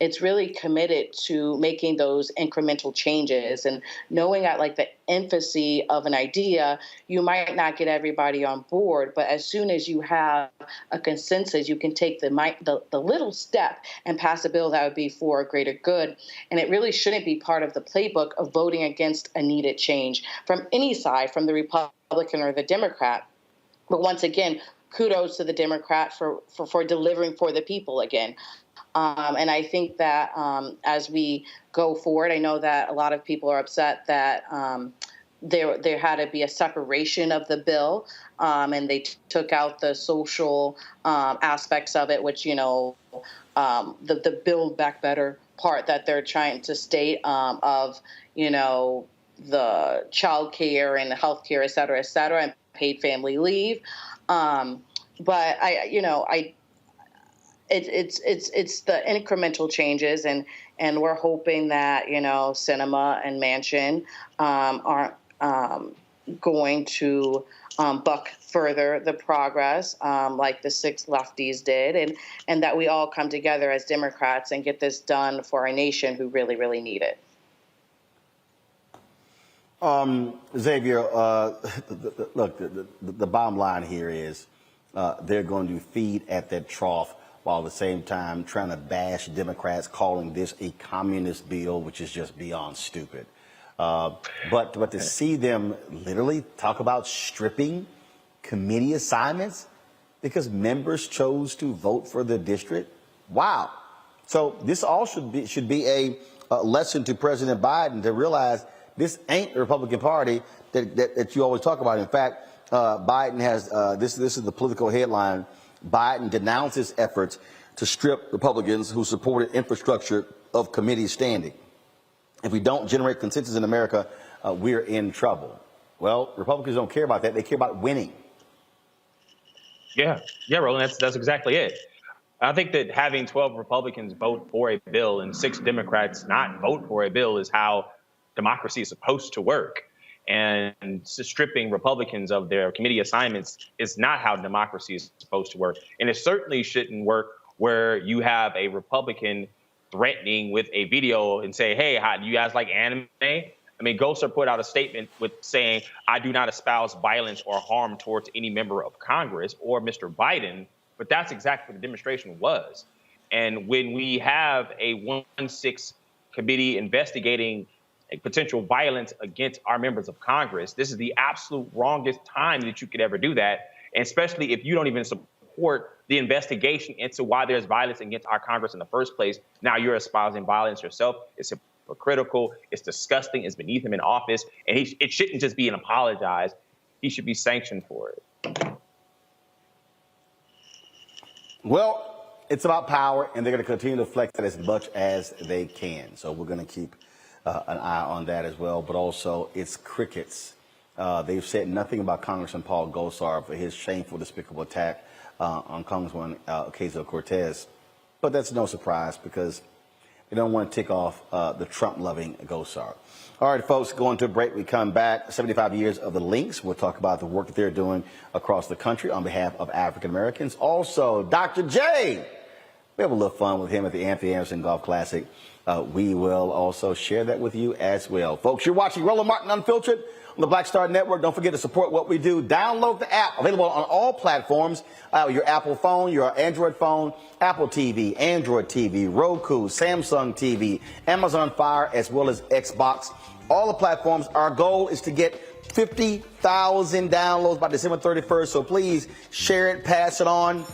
it's really committed to making those incremental changes and knowing that like the infancy of an idea, you might not get everybody on board, but as soon as you have a consensus, you can take the little step and pass a bill that would be for a greater good. And it really shouldn't be part of the playbook of voting against a needed change from any side, from the Republican or the Democrat. But once again, kudos to the Democrat for delivering for the people again. And I think that as we go forward, I know that a lot of people are upset that there had to be a separation of the bill, and they took out the social aspects of it, which, the Build Back Better part that they're trying to state of, the child care and the health care, et cetera, and paid family leave. But it's the incremental changes, and we're hoping that Sinema and Manchin aren't going to buck further the progress like the 6 lefties did, and that we all come together as Democrats and get this done for a nation who really, really need it.
Xavier, look, the bottom line here is they're going to feed at that trough while at the same time trying to bash Democrats, calling this a communist bill, which is just beyond stupid. But to see them literally talk about stripping committee assignments because members chose to vote for the district, wow. So this all should be a lesson to President Biden to realize this ain't the Republican Party that you always talk about. In fact, Biden has this is the political headline. Biden denounces efforts to strip Republicans who supported infrastructure of committee standing. If we don't generate consensus in America, we're in trouble. Well, Republicans don't care about that. They care about winning.
Yeah, Roland, that's exactly it. I think that having 12 Republicans vote for a bill and 6 Democrats not vote for a bill is how democracy is supposed to work. And stripping Republicans of their committee assignments is not how democracy is supposed to work. And it certainly shouldn't work where you have a Republican threatening with a video and say, hey, how do you guys like anime? I mean, Gosar put out a statement with saying, I do not espouse violence or harm towards any member of Congress or Mr. Biden. But that's exactly what the demonstration was. And when we have a 1-6 committee investigating a potential violence against our members of Congress, this is the absolute wrongest time that you could ever do that. And especially if you don't even support the investigation into why there's violence against our Congress in the first place. Now you're espousing violence yourself. It's hypocritical. It's disgusting. It's beneath him in office. And it shouldn't just be an apologize. He should be sanctioned for it.
Well, it's about power, and they're going to continue to flex it as much as they can. So we're going to keep an eye on that as well. But also, it's crickets. They've said nothing about Congressman Paul Gosar for his shameful, despicable attack on Congresswoman Ocasio-Cortez. But that's no surprise because they don't want to tick off the Trump-loving Gosar. All right, folks, going to a break. We come back. 75 years of the Links. We'll talk about the work that they're doing across the country on behalf of African Americans. Also, Dr. J. We have a little fun with him at the Anthony Anderson Golf Classic. We will also share that with you as well. Folks, you're watching Roland Martin Unfiltered on the Black Star Network. Don't forget to support what we do. Download the app, available on all platforms. Your Apple phone, your Android phone, Apple TV, Android TV, Roku, Samsung TV, Amazon Fire, as well as Xbox. All the platforms. Our goal is to get 50,000 downloads by December 31st. So please share it, pass it on.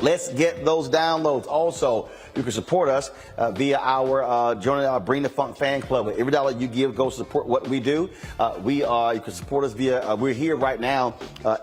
Let's get those downloads. Also, you can support us via our joining our Bring the Funk fan club. Every dollar you give goes to support what we do. You can support us via. We're here right now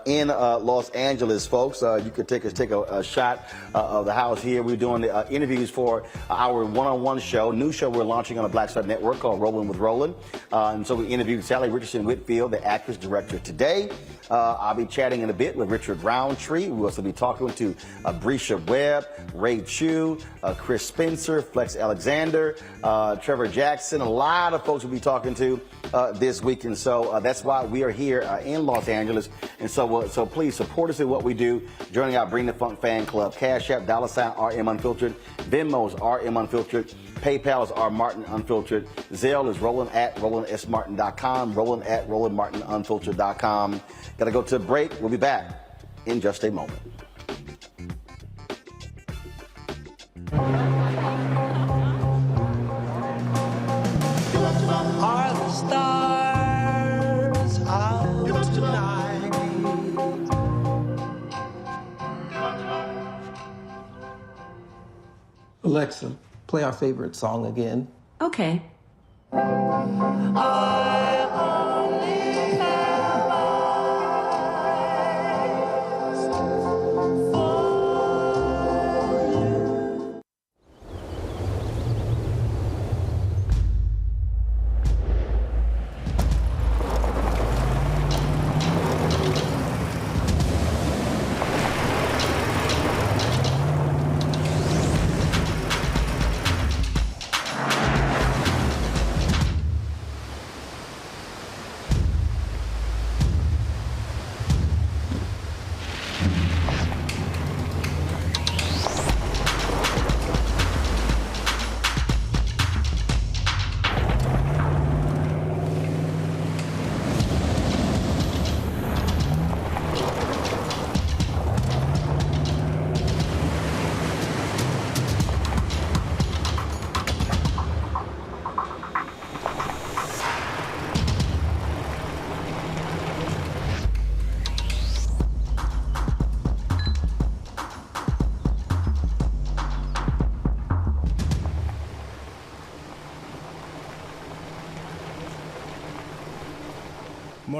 in Los Angeles, folks. You could take a shot of the house here. We're doing the interviews for our one-on-one show, new show we're launching on the Black Star Network called Rolling with Roland. And so we interviewed Sally Richardson Whitfield, the actress director, today. I'll be chatting in a bit with Richard Roundtree. We'll also be talking to Brescia Webb, Ray Chu, Chris Spencer, Flex Alexander, Trevor Jackson. A lot of folks we'll be talking to this week. And so that's why we are here in Los Angeles. And so please support us in what we do. Joining our Bring the Funk fan club. Cash App, $RM Unfiltered. Venmo's RM Unfiltered. PayPal is R Martin Unfiltered. Zelle is Roland at RolandSMartin.com. Roland at RolandMartinUnfiltered.com. Got to go to a break. We'll be back in just a moment.
Are the stars out tonight?
Alexa, play our favorite song again.
Okay.
I only have eyes for you.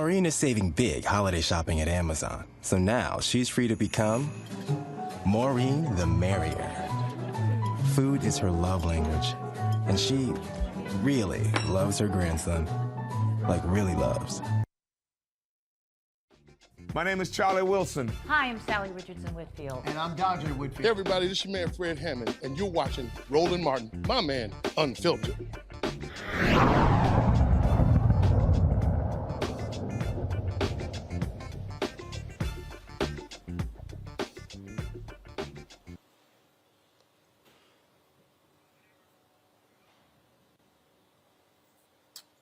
Maureen is saving big holiday shopping at Amazon, so now she's free to become Maureen the Merrier. Food is her love language, and she really loves her grandson. Like, really loves.
My name is Charlie Wilson.
Hi, I'm Sally Richardson Whitfield.
And I'm Dodger Whitfield.
Hey everybody, this is your man Fred Hammond, and you're watching Roland Martin, my man, Unfiltered.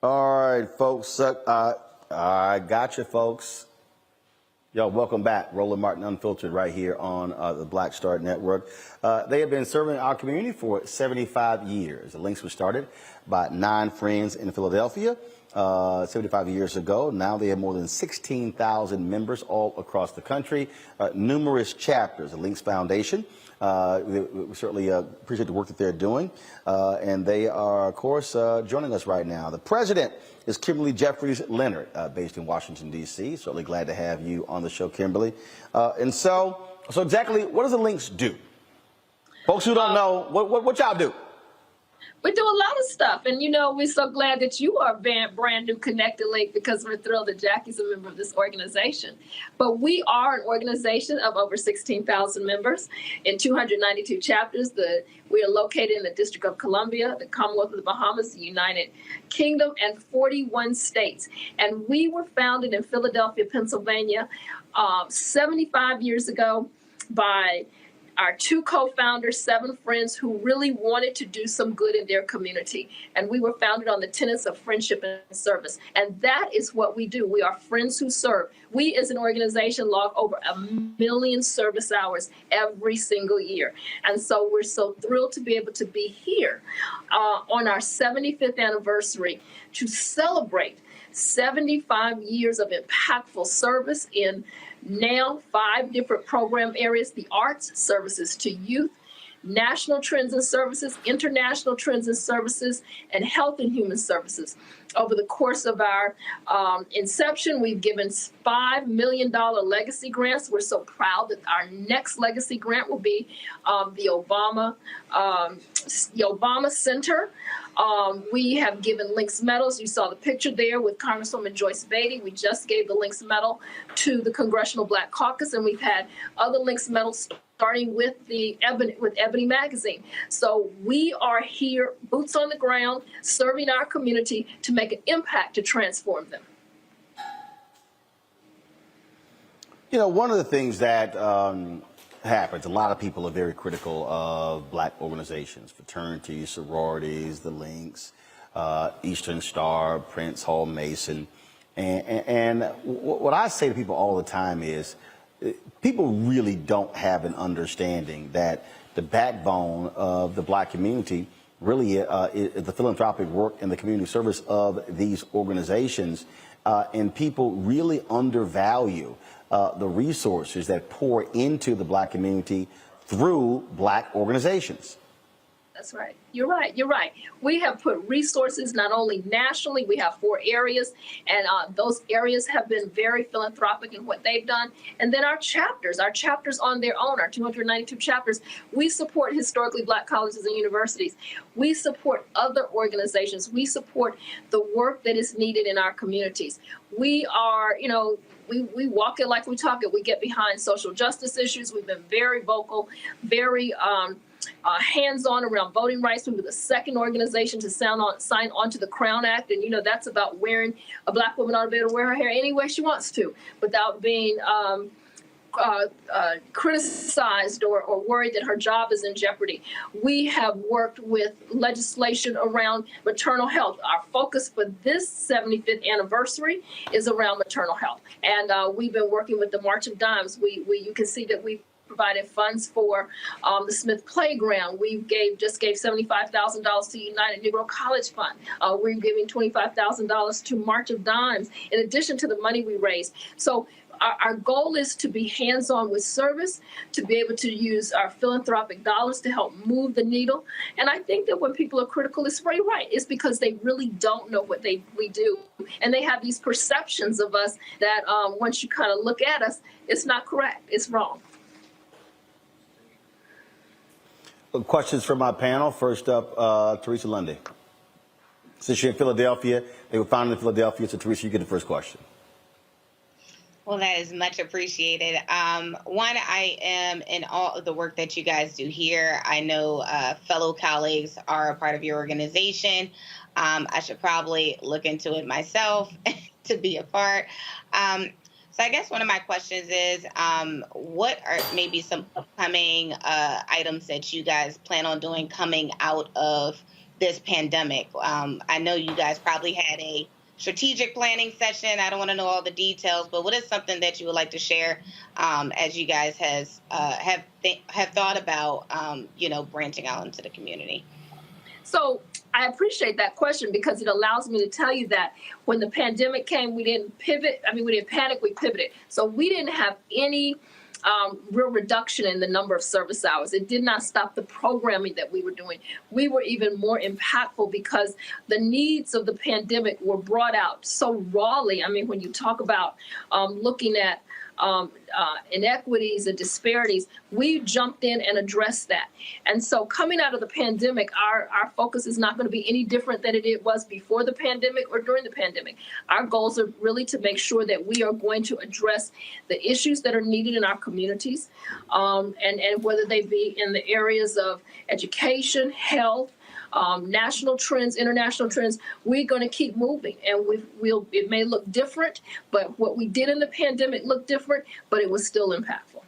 All right, folks. I got you, folks. Yo, welcome back. Roland Martin Unfiltered right here on the Black Star Network. They have been serving our community for 75 years. The links were started by 9 friends in Philadelphia 75 years ago. Now they have more than 16,000 members all across the country, numerous chapters. The Links Foundation. We certainly appreciate the work that they're doing. And they are, of course, joining us right now. The president is Kimberly Jeffries Leonard, based in Washington, D.C. Certainly glad to have you on the show, Kimberly. And so exactly what does the Links do? Folks who don't know, what y'all do?
We do a lot of stuff. And, you know, we're so glad that you are a brand new Connected Link, because we're thrilled that Jackie's a member of this organization. But we are an organization of over 16,000 members in 292 chapters. We are located in the District of Columbia, the Commonwealth of the Bahamas, the United Kingdom, and 41 states. And we were founded in Philadelphia, Pennsylvania, 75 years ago by our 2 co-founders, 7 friends who really wanted to do some good in their community. And we were founded on the tenets of friendship and service. And that is what we do. We are friends who serve. We as an organization log over 1 million service hours every single year. And so we're so thrilled to be able to be here on our 75th anniversary to celebrate 75 years of impactful service in now 5 different program areas: the arts, services to youth, national trends and services, international trends and services, and health and human services. Over the course of our inception, we've given $5 million legacy grants. We're so proud that our next legacy grant will be the Obama Center. We have given Links medals. You saw the picture there with Congresswoman Joyce Beatty. We just gave the Links medal to the Congressional Black Caucus, and we've had other Links medals starting with Ebony Magazine. So we are here, boots on the ground, serving our community to make an impact to transform them.
You know, one of the things that happens, a lot of people are very critical of black organizations, fraternities, sororities, the Links, Eastern Star, Prince Hall Mason. And what I say to people all the time is, people really don't have an understanding that the backbone of the black community really is the philanthropic work and the community service of these organizations. And people really undervalue the resources that pour into the black community through black organizations.
That's right. You're right. You're right. We have put resources not only nationally, we have 4 areas, and those areas have been very philanthropic in what they've done. And then our chapters on their own, our 292 chapters, we support historically black colleges and universities. We support other organizations. We support the work that is needed in our communities. We are, you know, we walk it like we talk it. We get behind social justice issues. We've been very vocal, very hands-on around voting rights. We were the second organization to sign on to the Crown Act. And, you know, that's about wearing, a black woman ought to be able to wear her hair any way she wants to without being criticized or worried that her job is in jeopardy. We have worked with legislation around maternal health. Our focus for this 75th anniversary is around maternal health. And we've been working with the March of Dimes. You can see that we've provided funds for the Smith Playground. We just gave $75,000 to United Negro College Fund. We're giving $25,000 to March of Dimes, in addition to the money we raised. So our goal is to be hands-on with service, to be able to use our philanthropic dollars to help move the needle. And I think that when people are critical, it's very right. It's because they really don't know what we do. And they have these perceptions of us that once you kind of look at us, it's not correct. It's wrong.
Questions from my panel. First up, Teresa Lundy. Since you're in Philadelphia, they were founded in Philadelphia, so Teresa, you get the first question.
Well, that is much appreciated. One, I am in all of the work that you guys do here. I know fellow colleagues are a part of your organization. I should probably look into it myself to be a part. So I guess one of my questions is, what are maybe some upcoming items that you guys plan on doing coming out of this pandemic? I know you guys probably had a strategic planning session. I don't want to know all the details, but what is something that you would like to share as you guys have thought about, branching out into the community?
So I appreciate that question because it allows me to tell you that when the pandemic came, we didn't pivot. I mean, we didn't panic, we pivoted. So we didn't have any real reduction in the number of service hours. It did not stop the programming that we were doing. We were even more impactful because the needs of the pandemic were brought out so rawly. I mean, when you talk about looking at inequities and disparities, we jumped in and addressed that. And so coming out of the pandemic, our focus is not going to be any different than it was before the pandemic or during the pandemic. Our goals are really to make sure that we are going to address the issues that are needed in our communities, and whether they be in the areas of education, health, national trends, international trends. We're going to keep moving, and it may look different, but what we did in the pandemic looked different, but it was still impactful.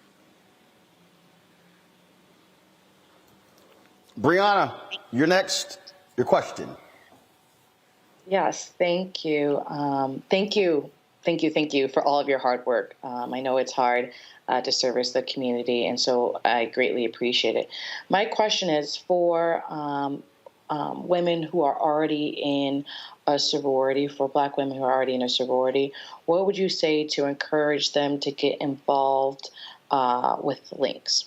Brianna, you're next. Your question.
Yes, thank you. Thank you for all of your hard work. I know it's hard to service the community, and so I greatly appreciate it. My question is for women who are already in a sorority, for Black women who are already in a sorority, what would you say to encourage them to get involved with Links?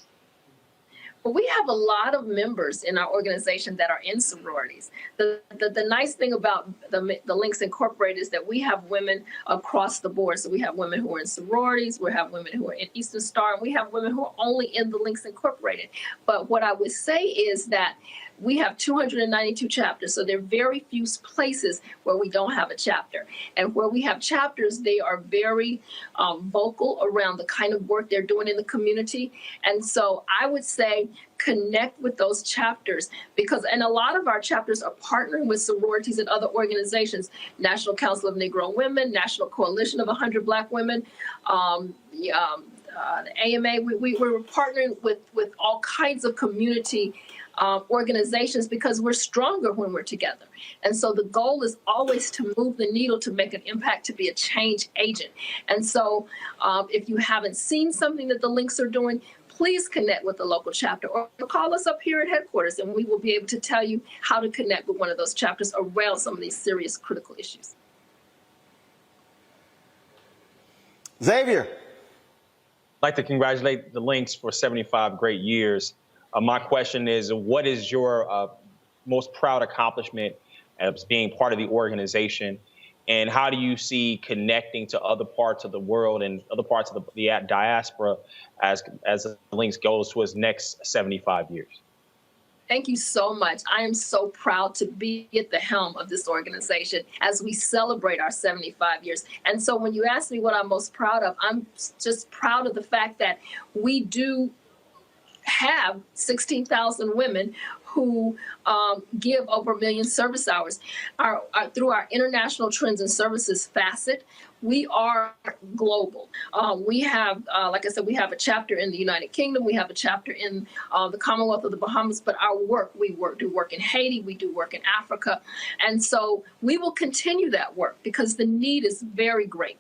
Well, we have a lot of members in our organization that are in sororities. The nice thing about the Links Incorporated is that we have women across the board. So we have women who are in sororities, we have women who are in Eastern Star, and we have women who are only in the Links Incorporated. But what I would say is that we have 292 chapters, so there are very few places where we don't have a chapter. And where we have chapters, they are very vocal around the kind of work they're doing in the community. And so I would say connect with those chapters and a lot of our chapters are partnering with sororities and other organizations, National Council of Negro Women, National Coalition of 100 Black Women, the AMA. We were partnering with all kinds of community organizations because we're stronger when we're together. And so the goal is always to move the needle, to make an impact, to be a change agent. And so if you haven't seen something that the Links are doing, please connect with the local chapter or call us up here at headquarters and we will be able to tell you how to connect with one of those chapters around some of these serious critical issues.
Xavier.
I'd like to congratulate the Links for 75 great years. My question is, what is your most proud accomplishment as being part of the organization? And how do you see connecting to other parts of the world and other parts of the diaspora as the Links goes to its next 75 years?
Thank you so much. I am so proud to be at the helm of this organization as we celebrate our 75 years. And so when you ask me what I'm most proud of, I'm just proud of the fact that we do have 16,000 women who give over 1 million service hours. Through our international trends and services facet, we are global. We have, like I said, we have a chapter in the United Kingdom. We have a chapter in the Commonwealth of the Bahamas. But our work, do work in Haiti. We do work in Africa. And so we will continue that work because the need is very great.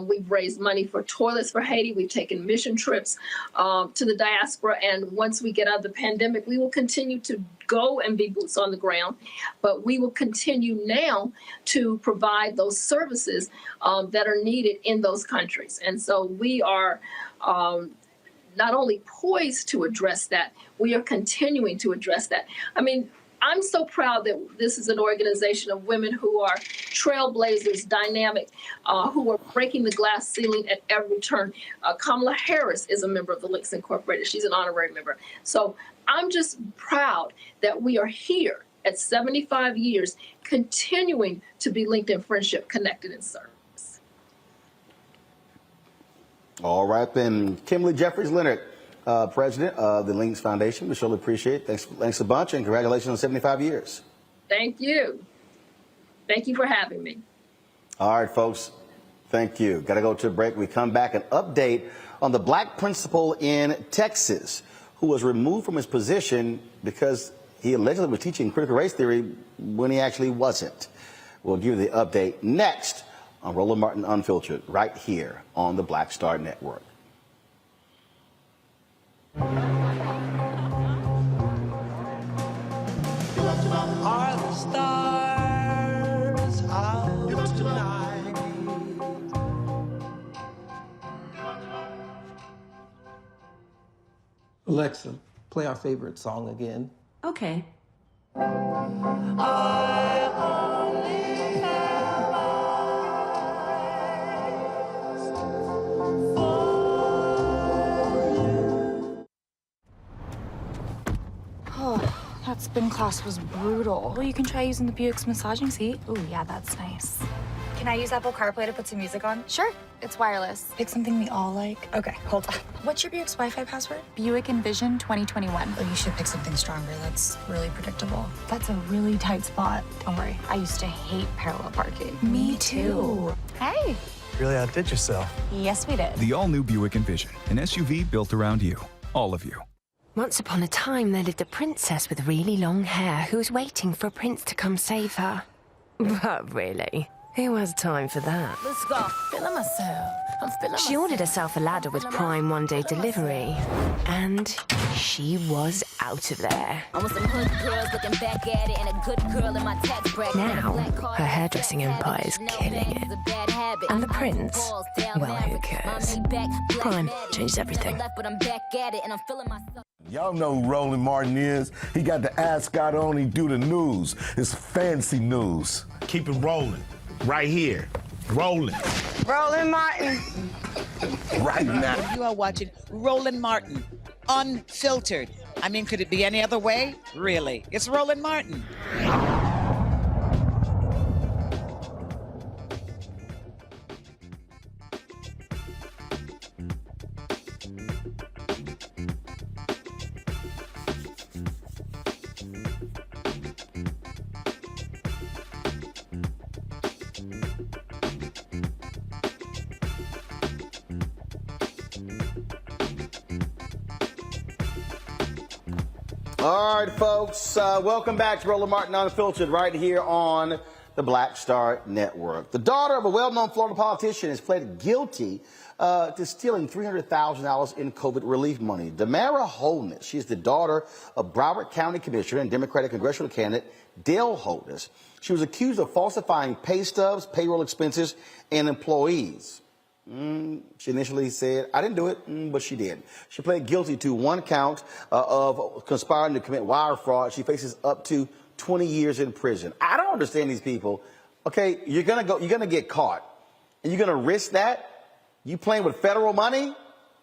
We've raised money for toilets for Haiti. We've taken mission trips to the diaspora. And once we get out of the pandemic, we will continue to go and be boots on the ground, but we will continue now to provide those services that are needed in those countries. And so we are not only poised to address that, we are continuing to address that. I mean, I'm so proud that this is an organization of women who are trailblazers, dynamic, who are breaking the glass ceiling at every turn. Kamala Harris is a member of the Links Incorporated. She's an honorary member. So I'm just proud that we are here at 75 years, continuing to be linked in friendship, connected in service.
All right, then. Kimberly Jeffries Leonard, president of the Links Foundation. We surely appreciate it. Thanks a bunch, and congratulations on 75 years.
Thank you. Thank you for having me.
All right, folks. Thank you. Got to go to a break. We come back, an update on the black principal in Texas who was removed from his position because he allegedly was teaching critical race theory when he actually wasn't. We'll give you the update next on Roland Martin Unfiltered, right here on the Black Star Network.
Are the stars out tonight?
Alexa, play our favorite song again.
Okay.
I only have eyes
Oh, that spin class was brutal. Well, you can try using the Buick's massaging seat. Ooh, yeah, that's nice.
Can I use Apple CarPlay to put some music on?
Sure, it's wireless. Pick something we all like.
Okay, hold on. What's your Buick's Wi-Fi password?
Buick Envision 2021.
Oh, you should pick something stronger. That's really predictable.
That's a really tight spot. Don't worry, I used to hate parallel parking.
Me too.
Hey.
Really outdid yourself.
Yes, we did.
The all-new Buick Envision, an SUV built around you, all of you.
Once upon a time, there lived a princess with really long hair who was waiting for a prince to come save her. But really, who has time for that?
Let's go. Feeling myself. I'm feeling
She ordered herself a ladder with Prime one-day delivery, and she was out of there.
I'm with some hood girls looking back at it, and a good girl in my tax bracket.
Now, her hairdressing empire is killing it. And the prince, well, who cares? Prime changed everything.
Y'all know who Roland Martin is. He got the ascot on, he do the news. It's fancy news.
Keep it rolling. Right here. Rolling.
Roland Martin.
Right now.
You are watching Roland Martin, Unfiltered. I mean, could it be any other way? Really? It's Roland Martin.
All right, folks, welcome back to Roland Martin Unfiltered right here on the Black Star Network. The daughter of a well-known Florida politician has pleaded guilty to stealing $300,000 in COVID relief money. Damara Holness, she's the daughter of Broward County Commissioner and Democratic congressional candidate Dale Holness. She was accused of falsifying pay stubs, payroll expenses, and employees. She initially said, I didn't do it, but she did. She pled guilty to one count of conspiring to commit wire fraud. She faces up to 20 years in prison. I don't understand these people. Okay, you're gonna get caught, and you're gonna risk that? You playing with federal money?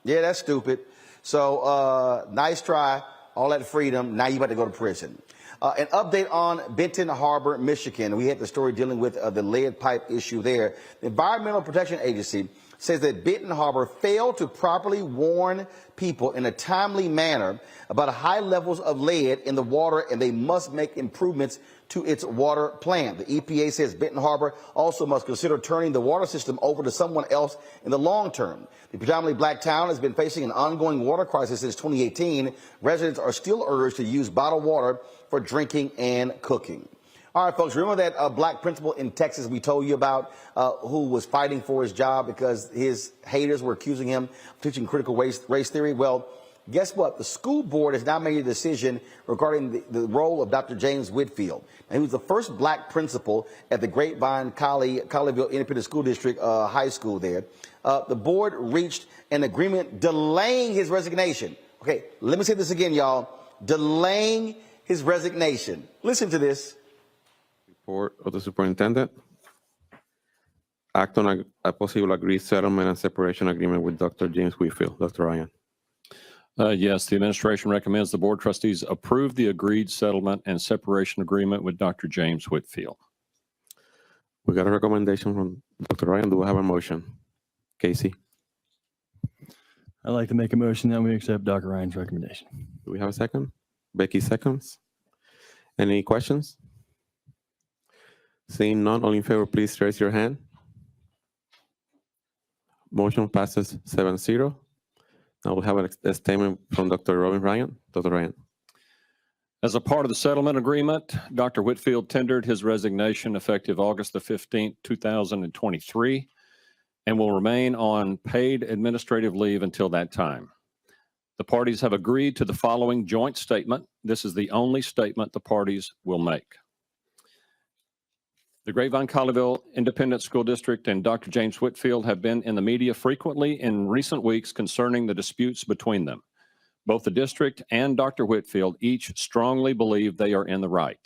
Yeah, that's stupid. So nice try, all that freedom. Now you about to go to prison. An update on Benton Harbor, Michigan. We had the story dealing with the lead pipe issue there. The Environmental Protection Agency says that Benton Harbor failed to properly warn people in a timely manner about high levels of lead in the water, and they must make improvements to its water plant. The EPA says Benton Harbor also must consider turning the water system over to someone else in the long term. The predominantly black town has been facing an ongoing water crisis since 2018. Residents are still urged to use bottled water for drinking and cooking. All right, folks, remember that black principal in Texas we told you about who was fighting for his job because his haters were accusing him of teaching critical race theory? Well, guess what? The school board has now made a decision regarding the role of Dr. James Whitfield. Now, he was the first black principal at the Grapevine Colleyville Independent School District high school there. The board reached an agreement delaying his resignation. Okay, let me say this again, y'all. Delaying his resignation. Listen to this.
Report of the superintendent. Act on a possible agreed settlement and separation agreement with Dr. James Whitfield. Dr. Ryan.
Yes, the administration recommends the board of trustees approve the agreed settlement and separation agreement with Dr. James Whitfield.
We got a recommendation from Dr. Ryan. Do we have a motion? Casey.
I'd like to make a motion that we accept Dr. Ryan's recommendation.
Do we have a second? Becky seconds. Any questions? Seeing none, all in favor, please raise your hand. Motion passes 7-0. Now we'll have a statement from Dr. Robin Ryan. Dr. Ryan.
As a part of the settlement agreement, Dr. Whitfield tendered his resignation effective August the 15th, 2023, and will remain on paid administrative leave until that time. The parties have agreed to the following joint statement. This is the only statement the parties will make. The Grapevine Colleyville Independent School District and Dr. James Whitfield have been in the media frequently in recent weeks concerning the disputes between them. Both the district and Dr. Whitfield each strongly believe they are in the right.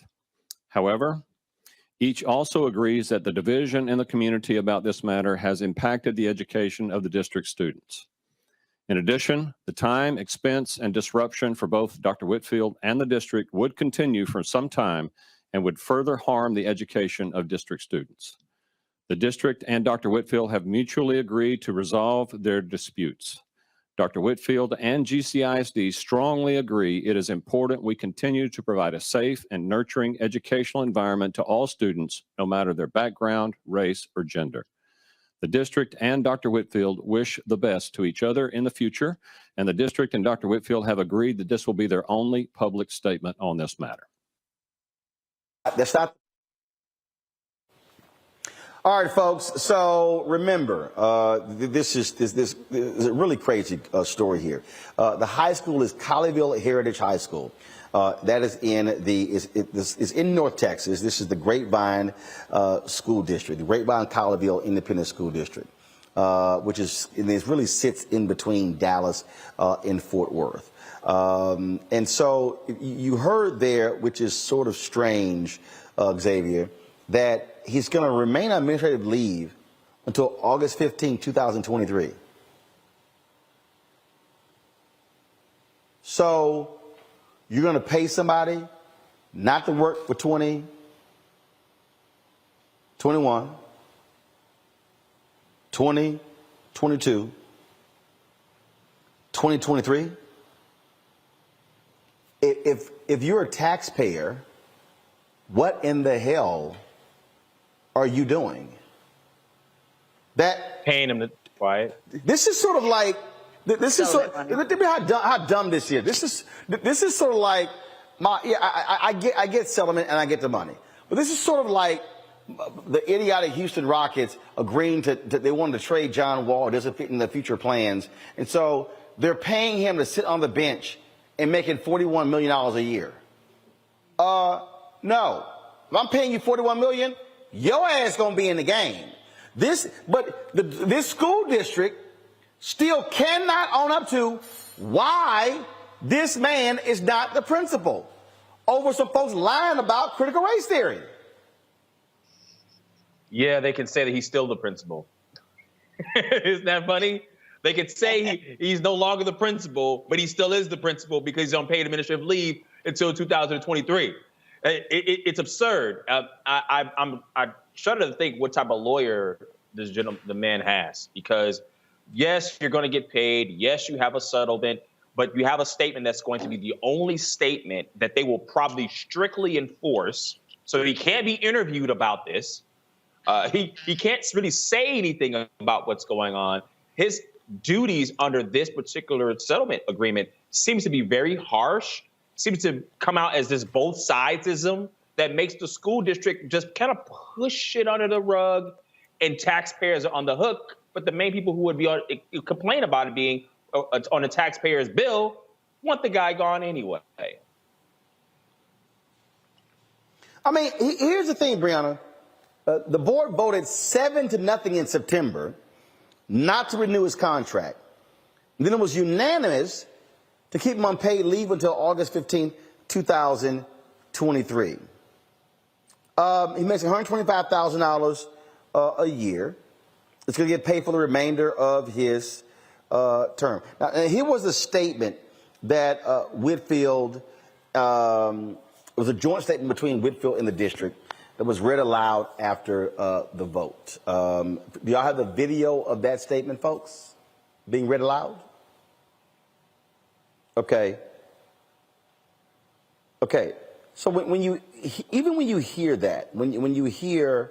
However, each also agrees that the division in the community about this matter has impacted the education of the district students. In addition, the time, expense, and disruption for both Dr. Whitfield and the district would continue for some time and would further harm the education of district students. The district and Dr. Whitfield have mutually agreed to resolve their disputes. Dr. Whitfield and GCISD strongly agree it is important we continue to provide a safe and nurturing educational environment to all students, no matter their background, race, or gender. The district and Dr. Whitfield wish the best to each other in the future, and the district and Dr. Whitfield have agreed that this will be their only public statement on this matter.
That's not. All right, folks. So remember, this is a really crazy story here. The high school is Colleyville Heritage High School. That is in North Texas. This is the Grapevine School District, the Grapevine Colleyville Independent School District, which is it really sits in between Dallas and Fort Worth. And so you heard there, which is sort of strange, Xavier, that he's going to remain on administrative leave until August 15, 2023. So you're going to pay somebody not to work for 2021, 2022, 2023? If you're a taxpayer, what in the hell are you doing? That
paying him to quiet.
This is sort of like this is sort. Look at how dumb this is. This is sort of like I get settlement and I get the money, but this is sort of like the idiotic Houston Rockets agreeing to they wanted to trade John Wall. It doesn't fit in the future plans, and so they're paying him to sit on the bench and making $41 million a year. No. If I'm paying you $41 million, your ass gonna be in the game. This school district still cannot own up to why this man is not the principal over some folks lying about critical race theory.
Yeah, they can say that he's still the principal. Isn't that funny? They could say he's no longer the principal, but he still is the principal because he's on paid administrative leave until 2023. It's absurd. I shudder to think what type of lawyer the man has, because yes, you're going to get paid. Yes, you have a settlement, but you have a statement that's going to be the only statement that they will probably strictly enforce So he can't be interviewed about this. He can't really say anything about what's going on. His duties under this particular settlement agreement seems to be very harsh, seems to come out as this both sidesism that makes the school district just kind of push it under the rug, and taxpayers are on the hook. But the main people who would be complain about it being on the taxpayer's bill want the guy gone anyway.
I mean, here's the thing, Brianna. The board voted 7-0 in September not to renew his contract. And then it was unanimous to keep him on paid leave until August 15, 2023. He makes $125,000 a year. It's going to get paid for the remainder of his term. Now, here was the statement that Whitfield, it was a joint statement between Whitfield and the district that was read aloud after the vote. Do y'all have the video of that statement, folks, being read aloud? Okay. Okay. So when you hear that, when you hear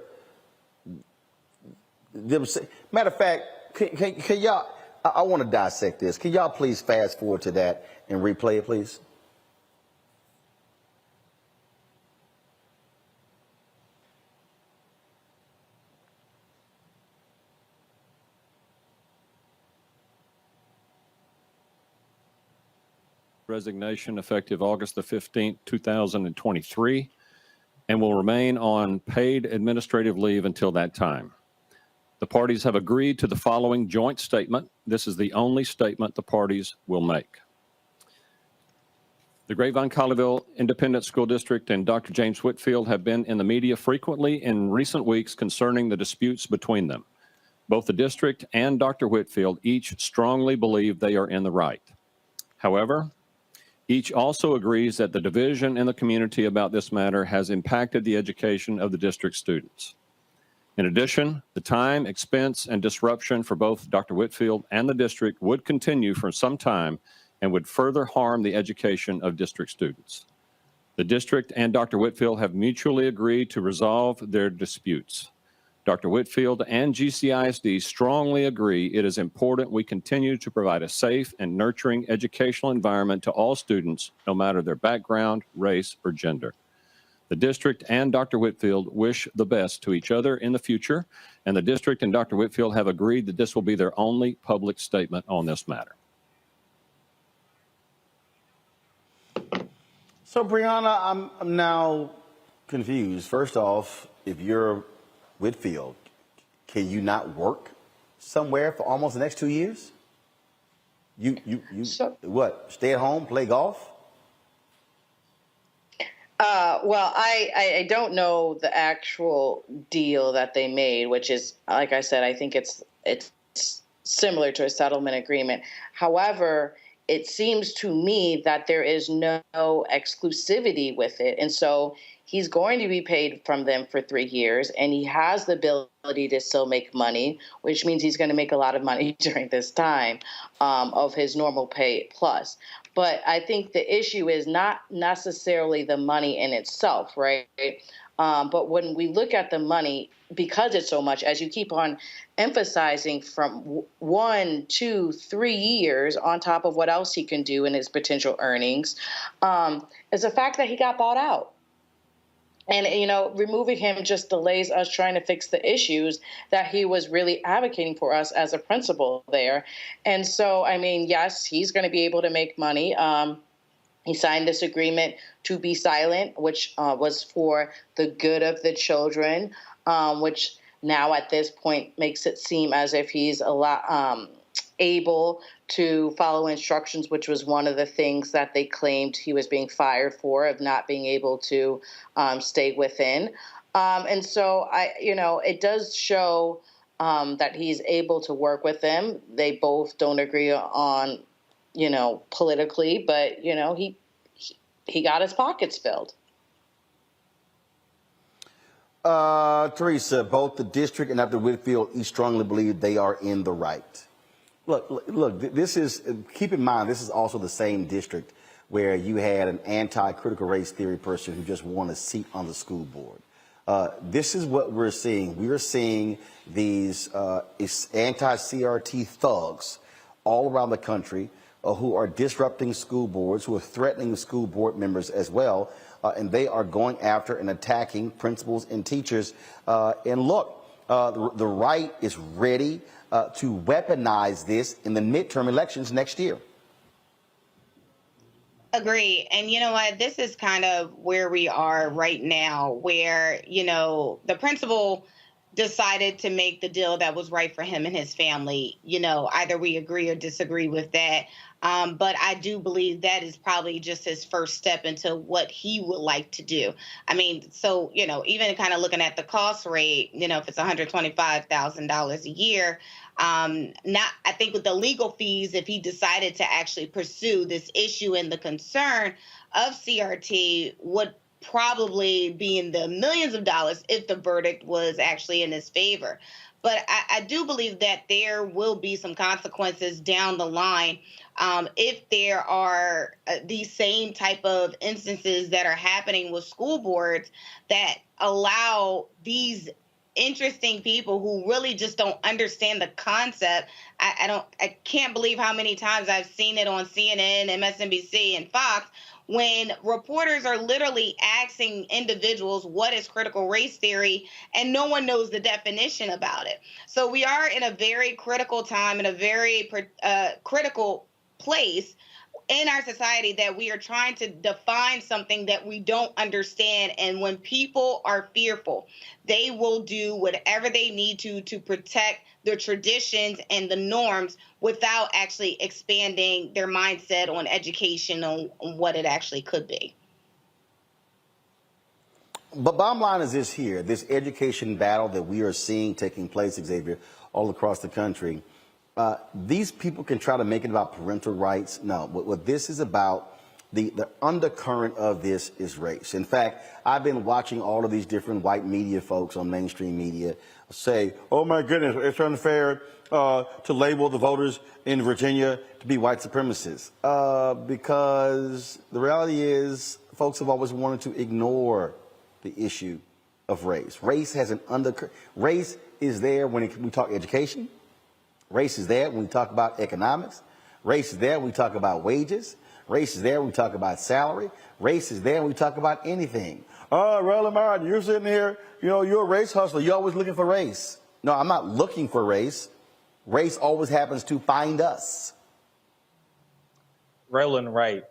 them say, matter of fact, can y'all, I want to dissect this. Can y'all please fast forward to that and replay it, please?
Resignation effective August the 15th, 2023, and will remain on paid administrative leave until that time. The parties have agreed to the following joint statement. This is the only statement the parties will make. The Grapevine-Colleyville Independent School District and Dr. James Whitfield have been in the media frequently in recent weeks concerning the disputes between them. Both the district and Dr. Whitfield each strongly believe they are in the right. However, each also agrees that the division in the community about this matter has impacted the education of the district students. In addition, the time, expense, and disruption for both Dr. Whitfield and the district would continue for some time and would further harm the education of district students. The district and Dr. Whitfield have mutually agreed to resolve their disputes. Dr. Whitfield and GCISD strongly agree it is important we continue to provide a safe and nurturing educational environment to all students, no matter their background, race, or gender. The district and Dr. Whitfield wish the best to each other in the future, and the district and Dr. Whitfield have agreed that this will be their only public statement on this matter.
So, Brianna, I'm now confused. First off, if you're Whitfield, can you not work somewhere for almost the next 2 years? What? Stay at home, play golf?
Well, I don't know the actual deal that they made, which is, like I said, I think it's similar to a settlement agreement. However, it seems to me that there is no exclusivity with it. And so he's going to be paid from them for 3 years, and he has the ability to still make money, which means he's going to make a lot of money during this time of his normal pay plus. But I think the issue is not necessarily the money in itself, right? But when we look at the money, because it's so much, as you keep on emphasizing, from 1, 2, 3 years on top of what else he can do in his potential earnings, is the fact that he got bought out. And, you know, removing him just delays us trying to fix the issues that he was really advocating for us as a principal there. And so, I mean, yes, he's going to be able to make money. He signed this agreement to be silent, which was for the good of the children, which now at this point makes it seem as if he's a lot able to follow instructions, which was one of the things that they claimed he was being fired for, of not being able to stay within. And so, it does show that he's able to work with them. They both don't agree on, politically, but, he got his pockets filled.
Teresa, both the district and Dr. Whitfield each strongly believe they are in the right. Look, this is, keep in mind, this is also the same district where you had an anti-critical race theory person who just won a seat on the school board. This is what we're seeing. We are seeing these anti-CRT thugs all around the country who are disrupting school boards, who are threatening school board members as well, and they are going after and attacking principals and teachers. And look, the right is ready to weaponize this in the midterm elections next year.
Agree. And you know what? This is kind of where we are right now, where, you know, the principal decided to make the deal that was right for him and his family. You know, either we agree or disagree with that. But I do believe that is probably just his first step into what he would like to do. I mean, so, you know, even kind of looking at the cost rate, you know, if it's $125,000 a year, I think with the legal fees, if he decided to actually pursue this issue and the concern of CRT would probably be in the millions of dollars if the verdict was actually in his favor. But I do believe that there will be some consequences down the line if there are these same type of instances that are happening with school boards that allow these interesting people who really just don't understand the concept. I can't believe how many times I've seen it on CNN, MSNBC, and Fox, when reporters are literally asking individuals what is critical race theory, and no one knows the definition about it. So we are in a very critical time, in a very critical place in our society, that we are trying to define something that we don't understand. And when people are fearful, they will do whatever they need to protect their traditions and the norms without actually expanding their mindset on education on what it actually could be.
But bottom line is this here, this education battle that we are seeing taking place, Xavier, all across the country. These people can try to make it about parental rights. No, what this is about, the undercurrent of this is race. In fact, I've been watching all of these different white media folks on mainstream media say, oh my goodness, it's unfair to label the voters in Virginia to be white supremacists. Because the reality is folks have always wanted to ignore the issue of race. Race has an undercurrent. Race is there when we talk education. Race is there when we talk about economics. Race is there when we talk about wages. Race is there when we talk about salary. Race is there when we talk about anything. Oh, Roland Martin, you're sitting here, you know, you're a race hustler. You're always looking for race. No, I'm not looking for race. Race always happens to find us.
Roland, right.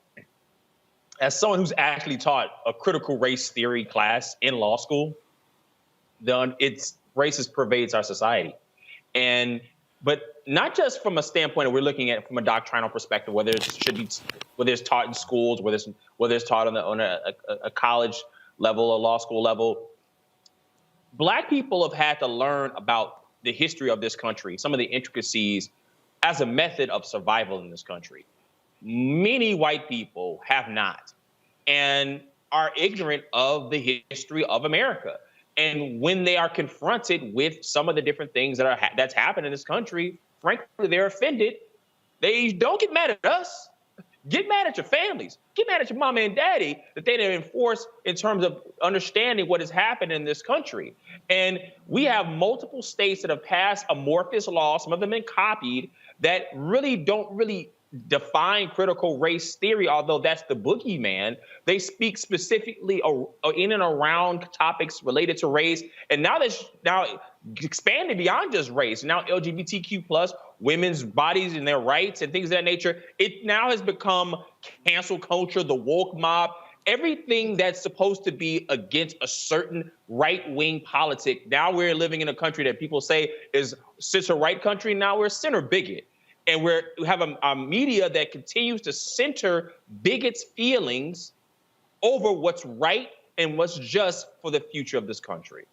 As someone who's actually taught a critical race theory class in law school, racist pervades our society. But not just from a standpoint of we're looking at it from a doctrinal perspective, whether it's taught in schools, whether it's taught on a college level, a law school level. Black people have had to learn about the history of this country, some of the intricacies as a method of survival in this country. Many white people have not and are ignorant of the history of America. And when they are confronted with some of the different things that's happened in this country, frankly, they're offended. They don't get mad at us. Get mad at your families. Get mad at your mama and daddy that they didn't enforce in terms of understanding what has happened in this country. And we have multiple states that have passed amorphous laws, some of them been copied, that really don't define critical race theory, although that's the boogeyman. They speak specifically in and around topics related to race. And now expanded beyond just race. Now LGBTQ plus, women's bodies and their rights and things of that nature. It now has become cancel culture, the woke mob, everything that's supposed to be against a certain right-wing politic. Now we're living in a country that people say is center-right country. Now we're center-bigot. And we have a media that continues to center bigots' feelings over what's right and what's just for the future of this country.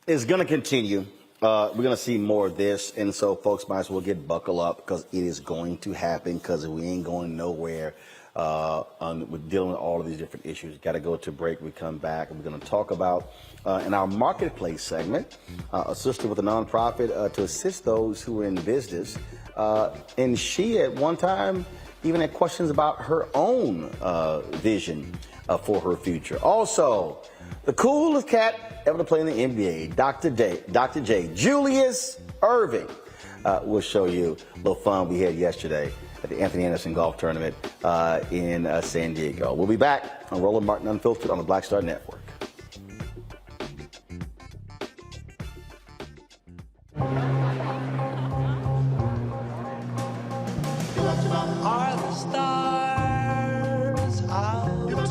It's going to continue. We're going to see more of this. And so folks might as well buckle up because it is going to happen because we ain't going nowhere with dealing with all of these different issues. Got to go to break. We come back and we're going to talk about in our marketplace segment, a sister with a nonprofit to assist those who are in business And she, at one time, even had questions about her own vision for her future. Also, the coolest cat ever to play in the NBA, Dr. J, Julius Irving. We'll show you a little fun we had yesterday at the Anthony Anderson Golf Tournament in San Diego. We'll be back on Roland Martin Unfiltered on the Black Star Network.
Are the stars out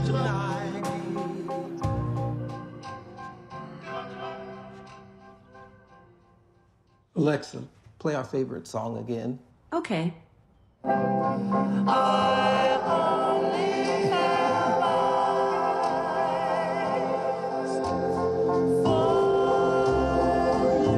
tonight?
Alexa, play our favorite song again.
Okay.
I only have eyes for you.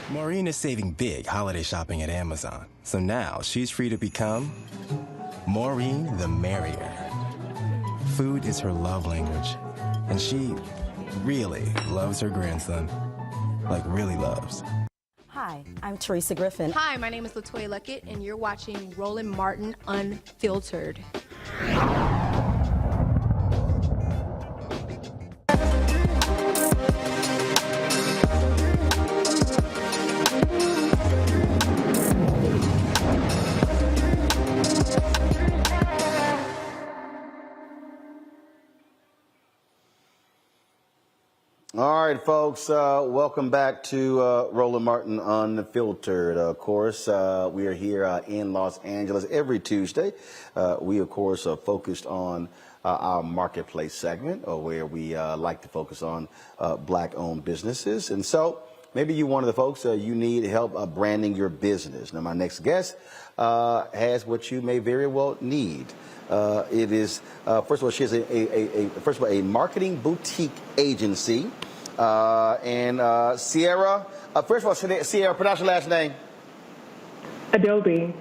Maureen is saving big holiday shopping at Amazon, so now she's free to become Maureen the Merrier. Food is her love language, and she really loves her grandson. Like, really loves.
Hi, I'm Teresa Griffin.
Hi, my name is LaToya Luckett, and you're watching Roland Martin Unfiltered.
All right, folks, welcome back to Roland Martin Unfiltered. Of course, we are here in Los Angeles every Tuesday. We, of course, are focused on our marketplace segment, where we like to focus on black-owned businesses. And so maybe you're one of the folks you need help branding your business. Now, my next guest has what you may very well need. It is, first of all, she has a marketing boutique agency. And Sierra, first of all, Sierra, pronounce your last name.
Adobe.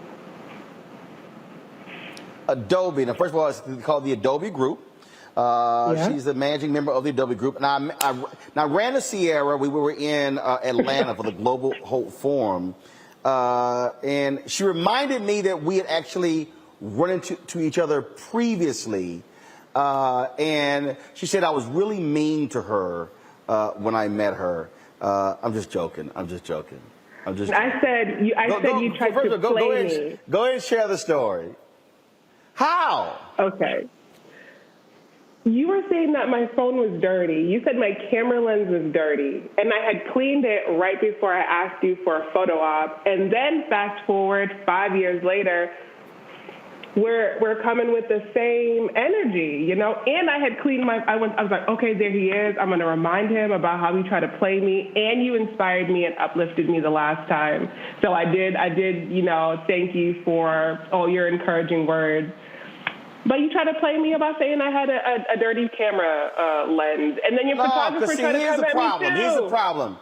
Adobe. Now, first of all, it's called the Adobe Group.
Yeah.
She's the managing member of the Adobe Group. And I ran to Sierra. We were in Atlanta for the Global Hope Forum. And she reminded me that we had actually run into each other previously. And she said I was really mean to her when I met her. I'm just joking. I
said you tried to play me.
Go ahead and share the story. How?
Okay. You were saying that my phone was dirty. You said my camera lens was dirty. And I had cleaned it right before I asked you for a photo op. And then fast forward 5 years later, we're coming with the same energy, you know? And I had cleaned I was like, okay, there he is. I'm going to remind him about how he tried to play me. And you inspired me and uplifted me the last time. So I did, you know, thank you for all your encouraging words. But you tried to play me about saying I had a dirty camera lens. And then your photographer tried to come at me too.
Here's the problem.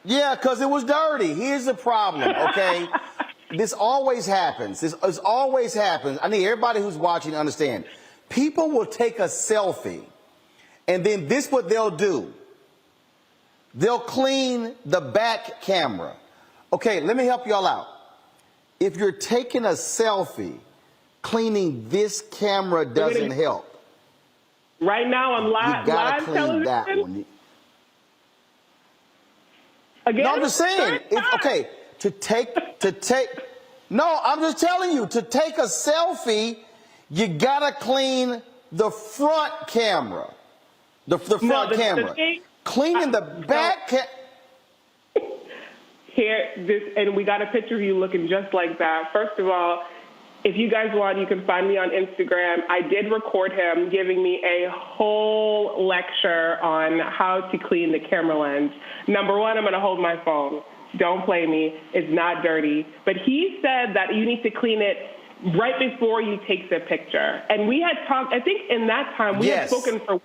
Yeah, because it was dirty. Here's the problem, okay? This always happens. This always happens. I need everybody who's watching to understand. People will take a selfie, and then this is what they'll do. They'll clean the back camera. Okay, let me help y'all out. If you're taking a selfie, cleaning this camera doesn't help.
Right now on
You
live
gotta clean
television.
that one.
Again?
No, I'm just saying. It's okay to take. No, I'm just telling you, to take a selfie, you gotta clean the front camera. The front camera. Cleaning the back
and we got a picture of you looking just like that. First of all, if you guys want, you can find me on Instagram. I did record him giving me a whole lecture on how to clean the camera lens. Number one, I'm going to hold my phone. Don't play me. It's not dirty. But he said that you need to clean it right before you take the picture. And we had talked, I think in that time, we had spoken for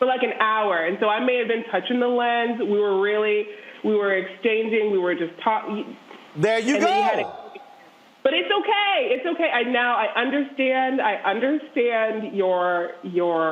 like an hour. And so I may have been touching the lens. We were exchanging. We were just talking.
There you go.
But it's okay. It's okay. I understand your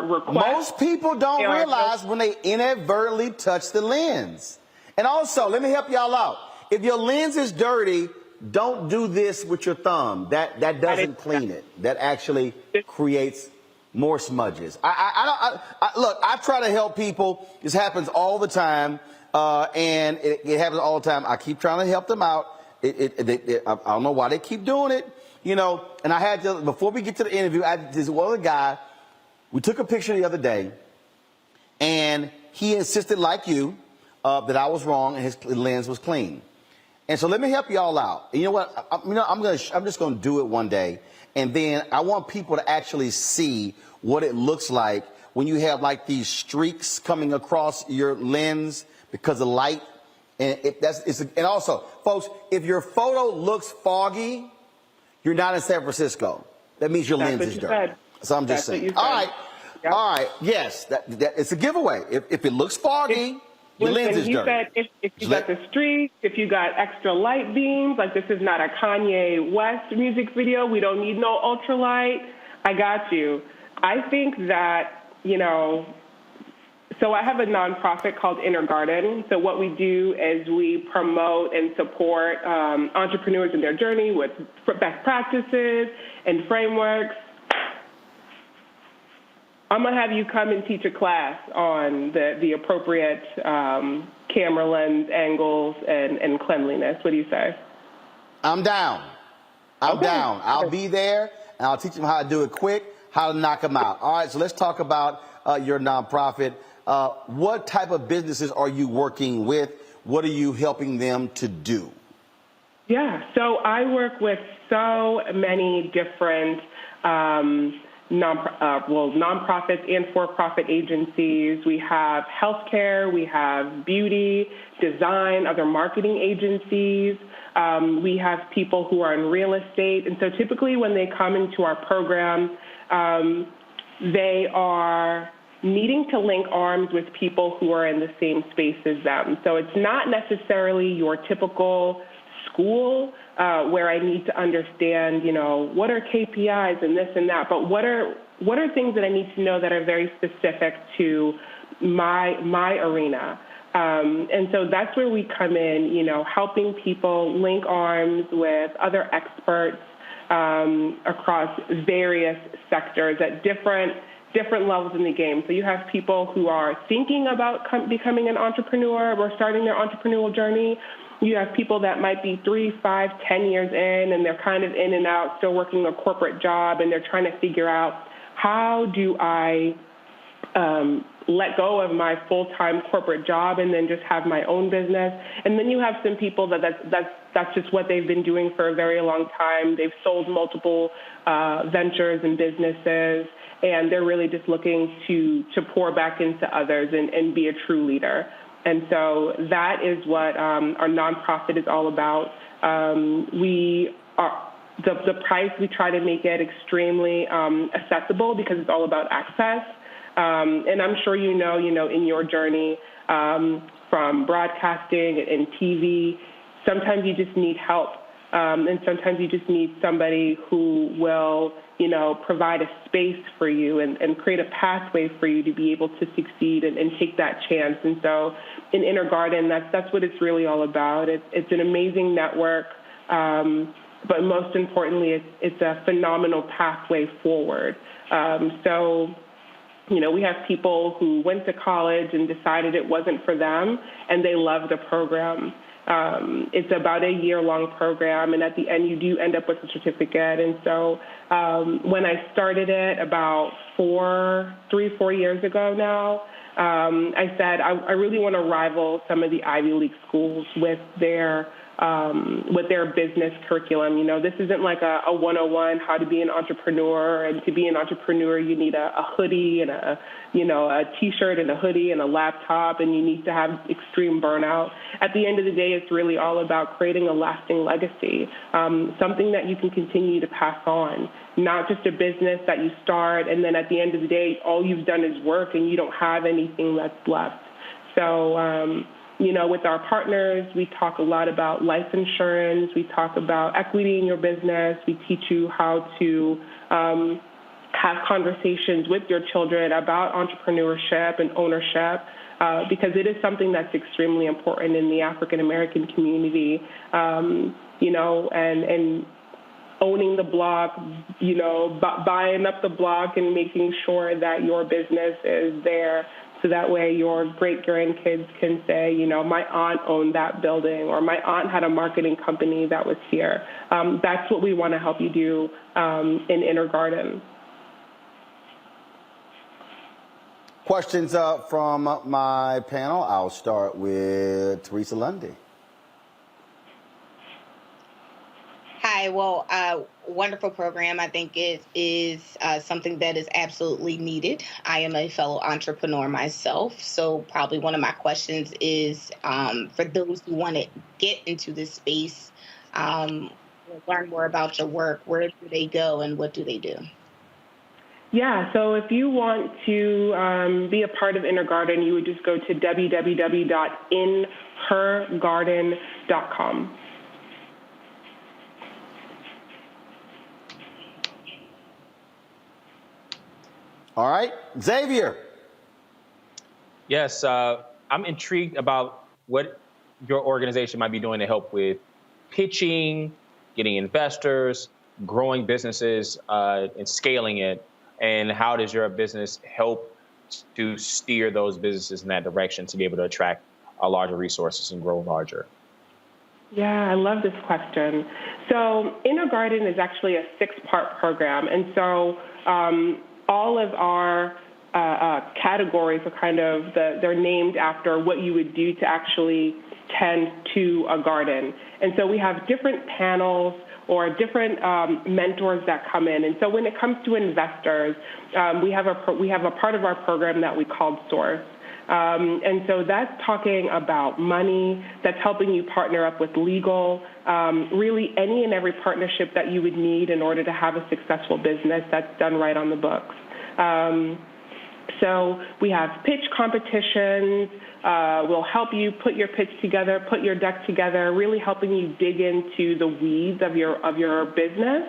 request.
Most people don't realize when they inadvertently touch the lens. And also, let me help y'all out. If your lens is dirty, don't do this with your thumb. That doesn't clean it. That actually creates more smudges. Look, I try to help people. This happens all the time, and it happens all the time. I keep trying to help them out. I don't know why they keep doing it, you know. And I had to, before we get to the interview, this other guy, we took a picture the other day, and he insisted, like you, that I was wrong and his lens was clean. And so let me help you all out. You know what? I'm just going to do it one day, and then I want people to actually see what it looks like when you have like these streaks coming across your lens because of light. And and also, folks, if your photo looks foggy, you're not in San Francisco. That means your lens is dirty. So I'm just saying. All right. Yep. All right. Yes, it's a giveaway. If it looks foggy, your lens is dirty.
He said if you got the streaks, if you got extra light beams, like this is not a Kanye West music video. We don't need no ultralight. I got you. I think that, you know, so I have a nonprofit called Inner Garden. So what we do is we promote and support entrepreneurs in their journey with best practices and frameworks. I'm going to have you come and teach a class on the appropriate camera lens angles and cleanliness. What do you say? I'm down.
I'm down. I'll be there, and I'll teach them how to do it quick, how to knock them out. All right, so let's talk about your nonprofit. What type of businesses are you working with? What are you helping them to do?
Yeah, so I work with so many different nonprofits and for-profit agencies. We have healthcare, we have beauty, design, other marketing agencies. We have people who are in real estate. And so typically when they come into our program, they are needing to link arms with people who are in the same space as them. So it's not necessarily your typical school where I need to understand, you know, what are KPIs and this and that, but what are things that I need to know that are very specific to my arena. And so that's where we come in, you know, helping people link arms with other experts across various sectors at different levels in the game. So you have people who are thinking about becoming an entrepreneur or starting their entrepreneurial journey. You have people that might be 3, 5, 10 years in, and they're kind of in and out, still working a corporate job, and they're trying to figure out, how do I let go of my full-time corporate job and then just have my own business? And then you have some people that's just what they've been doing for a very long time. They've sold multiple ventures and businesses, and they're really just looking to pour back into others and be a true leader. And so that is what our nonprofit is all about. The price, we try to make it extremely accessible because it's all about access. And I'm sure you know, in your journey from broadcasting and TV, sometimes you just need help. And sometimes you just need somebody who will, you know, provide a space for you and create a pathway for you to be able to succeed and take that chance. And so in Inner Garden, that's what it's really all about. It's an amazing network but most importantly, it's a phenomenal pathway forward. So, you know, we have people who went to college and decided it wasn't for them, and they love the program. It's about a year-long program, and at the end, you do end up with a certificate. And so when I started it about 4 years ago now, I said I really want to rival some of the Ivy League schools with their business curriculum. You know, this isn't like a 101 how to be an entrepreneur, and to be an entrepreneur you need a hoodie and a t-shirt and a hoodie and a laptop, and you need to have extreme burnout. At the end of the day, it's really all about creating a lasting legacy, something that you can continue to pass on, not just a business that you start and then at the end of the day all you've done is work and you don't have anything that's left. So you know, with our partners, we talk a lot about life insurance. We talk about equity in your business. We teach you how to have conversations with your children about entrepreneurship and ownership, because it is something that's extremely important in the African American community. You know, and owning the block, you know, buying up the block and making sure that your business is there. So that way your great-grandkids can say, you know, my aunt owned that building, or my aunt had a marketing company that was here. That's what we want to help you do in Intergarden.
Questions from my panel. I'll start with Teresa Lundy.
Hi, well, wonderful program. I think it is something that is absolutely needed. I am a fellow entrepreneur myself, so probably one of my questions is for those who want to get into this space, learn more about your work, where do they go and what do they do?
Yeah, so if you want to be a part of Intergarden, you would just go to www.inhergarden.com.
All right, Xavier.
Yes, I'm intrigued about what your organization might be doing to help with pitching, getting investors, growing businesses, and scaling it. And how does your business help to steer those businesses in that direction to be able to attract larger resources and grow larger?
Yeah, I love this question. So Intergarden is actually a 6-part program. And so all of our categories are kind of, they're named after what you would do to actually tend to a garden. And so we have different panels or different mentors that come in. And so when it comes to investors, we have a part of our program that we call Source. And so that's talking about money, that's helping you partner up with legal, really any and every partnership that you would need in order to have a successful business that's done right on the books. So we have pitch competitions. We'll help you put your pitch together, put your deck together, really helping you dig into the weeds of your business.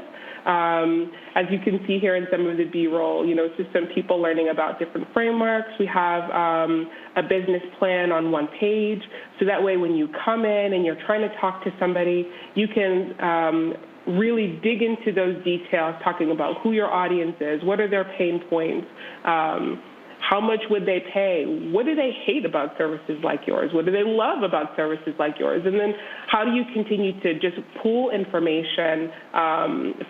As you can see here in some of the B-roll, you know, it's just some people learning about different frameworks. We have a business plan on one page, so that way when you come in and you're trying to talk to somebody, you can really dig into those details, talking about who your audience is, what are their pain points, how much would they pay, what do they hate about services like yours, what do they love about services like yours, and then how do you continue to just pull information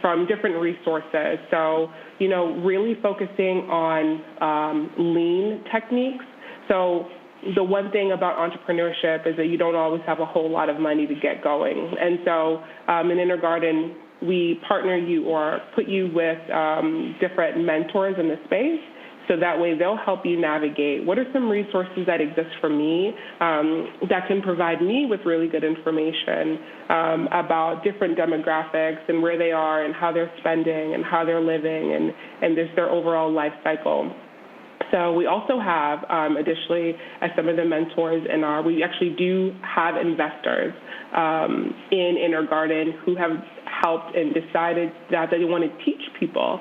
from different resources. So, you know, really focusing on lean techniques. So the one thing about entrepreneurship is that you don't always have a whole lot of money to get going. And so in Intergarden, we partner you or put you with different mentors in the space, so that way they'll help you navigate what are some resources that exist for me that can provide me with really good information about different demographics and where they are and how they're spending and how they're living and just their overall life cycle. So we also have, additionally, as some of the mentors we actually do have investors in Intergarden who have helped and decided that they want to teach people.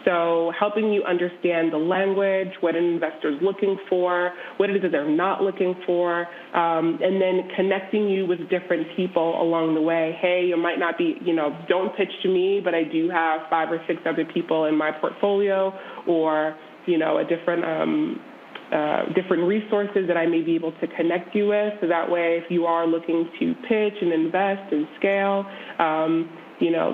So helping you understand the language, what an investor is looking for, what it is that they're not looking for, and then connecting you with different people along the way. Hey, you might not be, don't pitch to me, but I do have 5 or 6 other people in my portfolio, or, a different resources that I may be able to connect you with. So that way, if you are looking to pitch and invest and scale,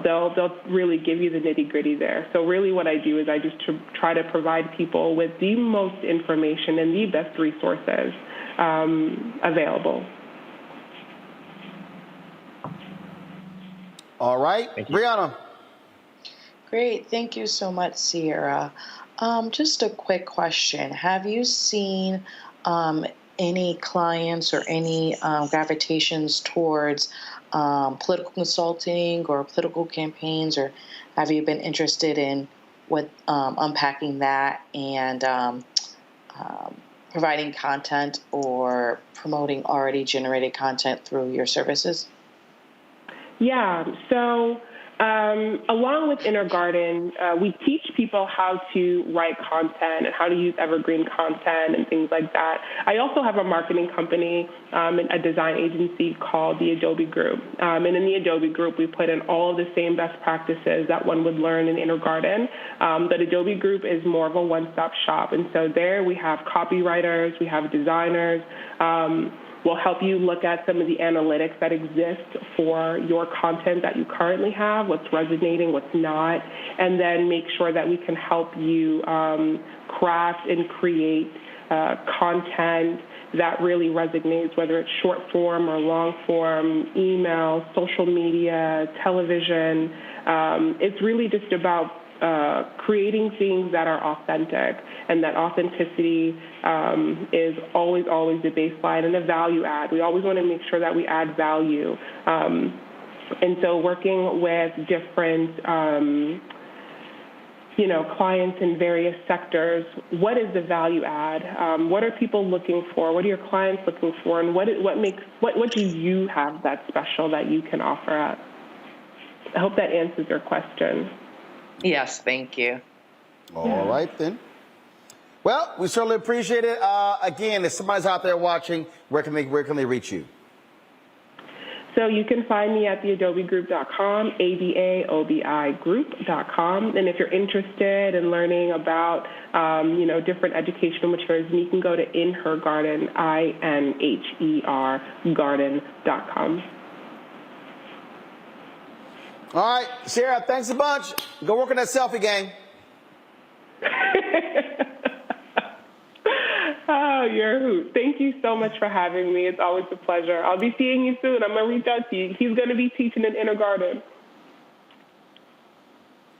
they'll really give you the nitty-gritty there. So really what I do is I just try to provide people with the most information and the best resources available.
All right. Brianna.
Great. Thank you so much, Sierra. Just a quick question. Have you seen any clients or any gravitations towards political consulting or political campaigns, or have you been interested in what unpacking that and providing content or promoting already generated content through your services?
Yeah, so along with Inner Garden, we teach people how to write content and how to use evergreen content and things like that. I also have a marketing company and a design agency called the Adobe Group. And in the Adobe Group, we put in all of the same best practices that one would learn in Inner Garden. But Adobe Group is more of a one-stop shop. And so there we have copywriters, we have designers. We'll help you look at some of the analytics that exist for your content that you currently have, what's resonating, what's not, and then make sure that we can help you craft and create content that really resonates, whether it's short form or long form, email, social media, television. It's really just about creating things that are authentic, and that authenticity is always the baseline and the value add. We always want to make sure that we add value. And so working with different clients in various sectors, what is the value add? What are people looking for? What are your clients looking for? And what do you have that's special that you can offer up? I hope that answers your question.
Yes, thank you.
All right, then. Well, we certainly appreciate it. Again, if somebody's out there watching, where can they reach you?
So you can find me at theadobegroup.com, ADAOBI group.com. And if you're interested in learning about, different educational materials, you can go to InHerGarden, INHER garden.com.
All right, Sarah, thanks a bunch. Go work on that selfie game.
Oh, you're a hoot. Thank you so much for having me. It's always a pleasure. I'll be seeing you soon. I'm going to reach out to you. He's going to be teaching in Inner Garden.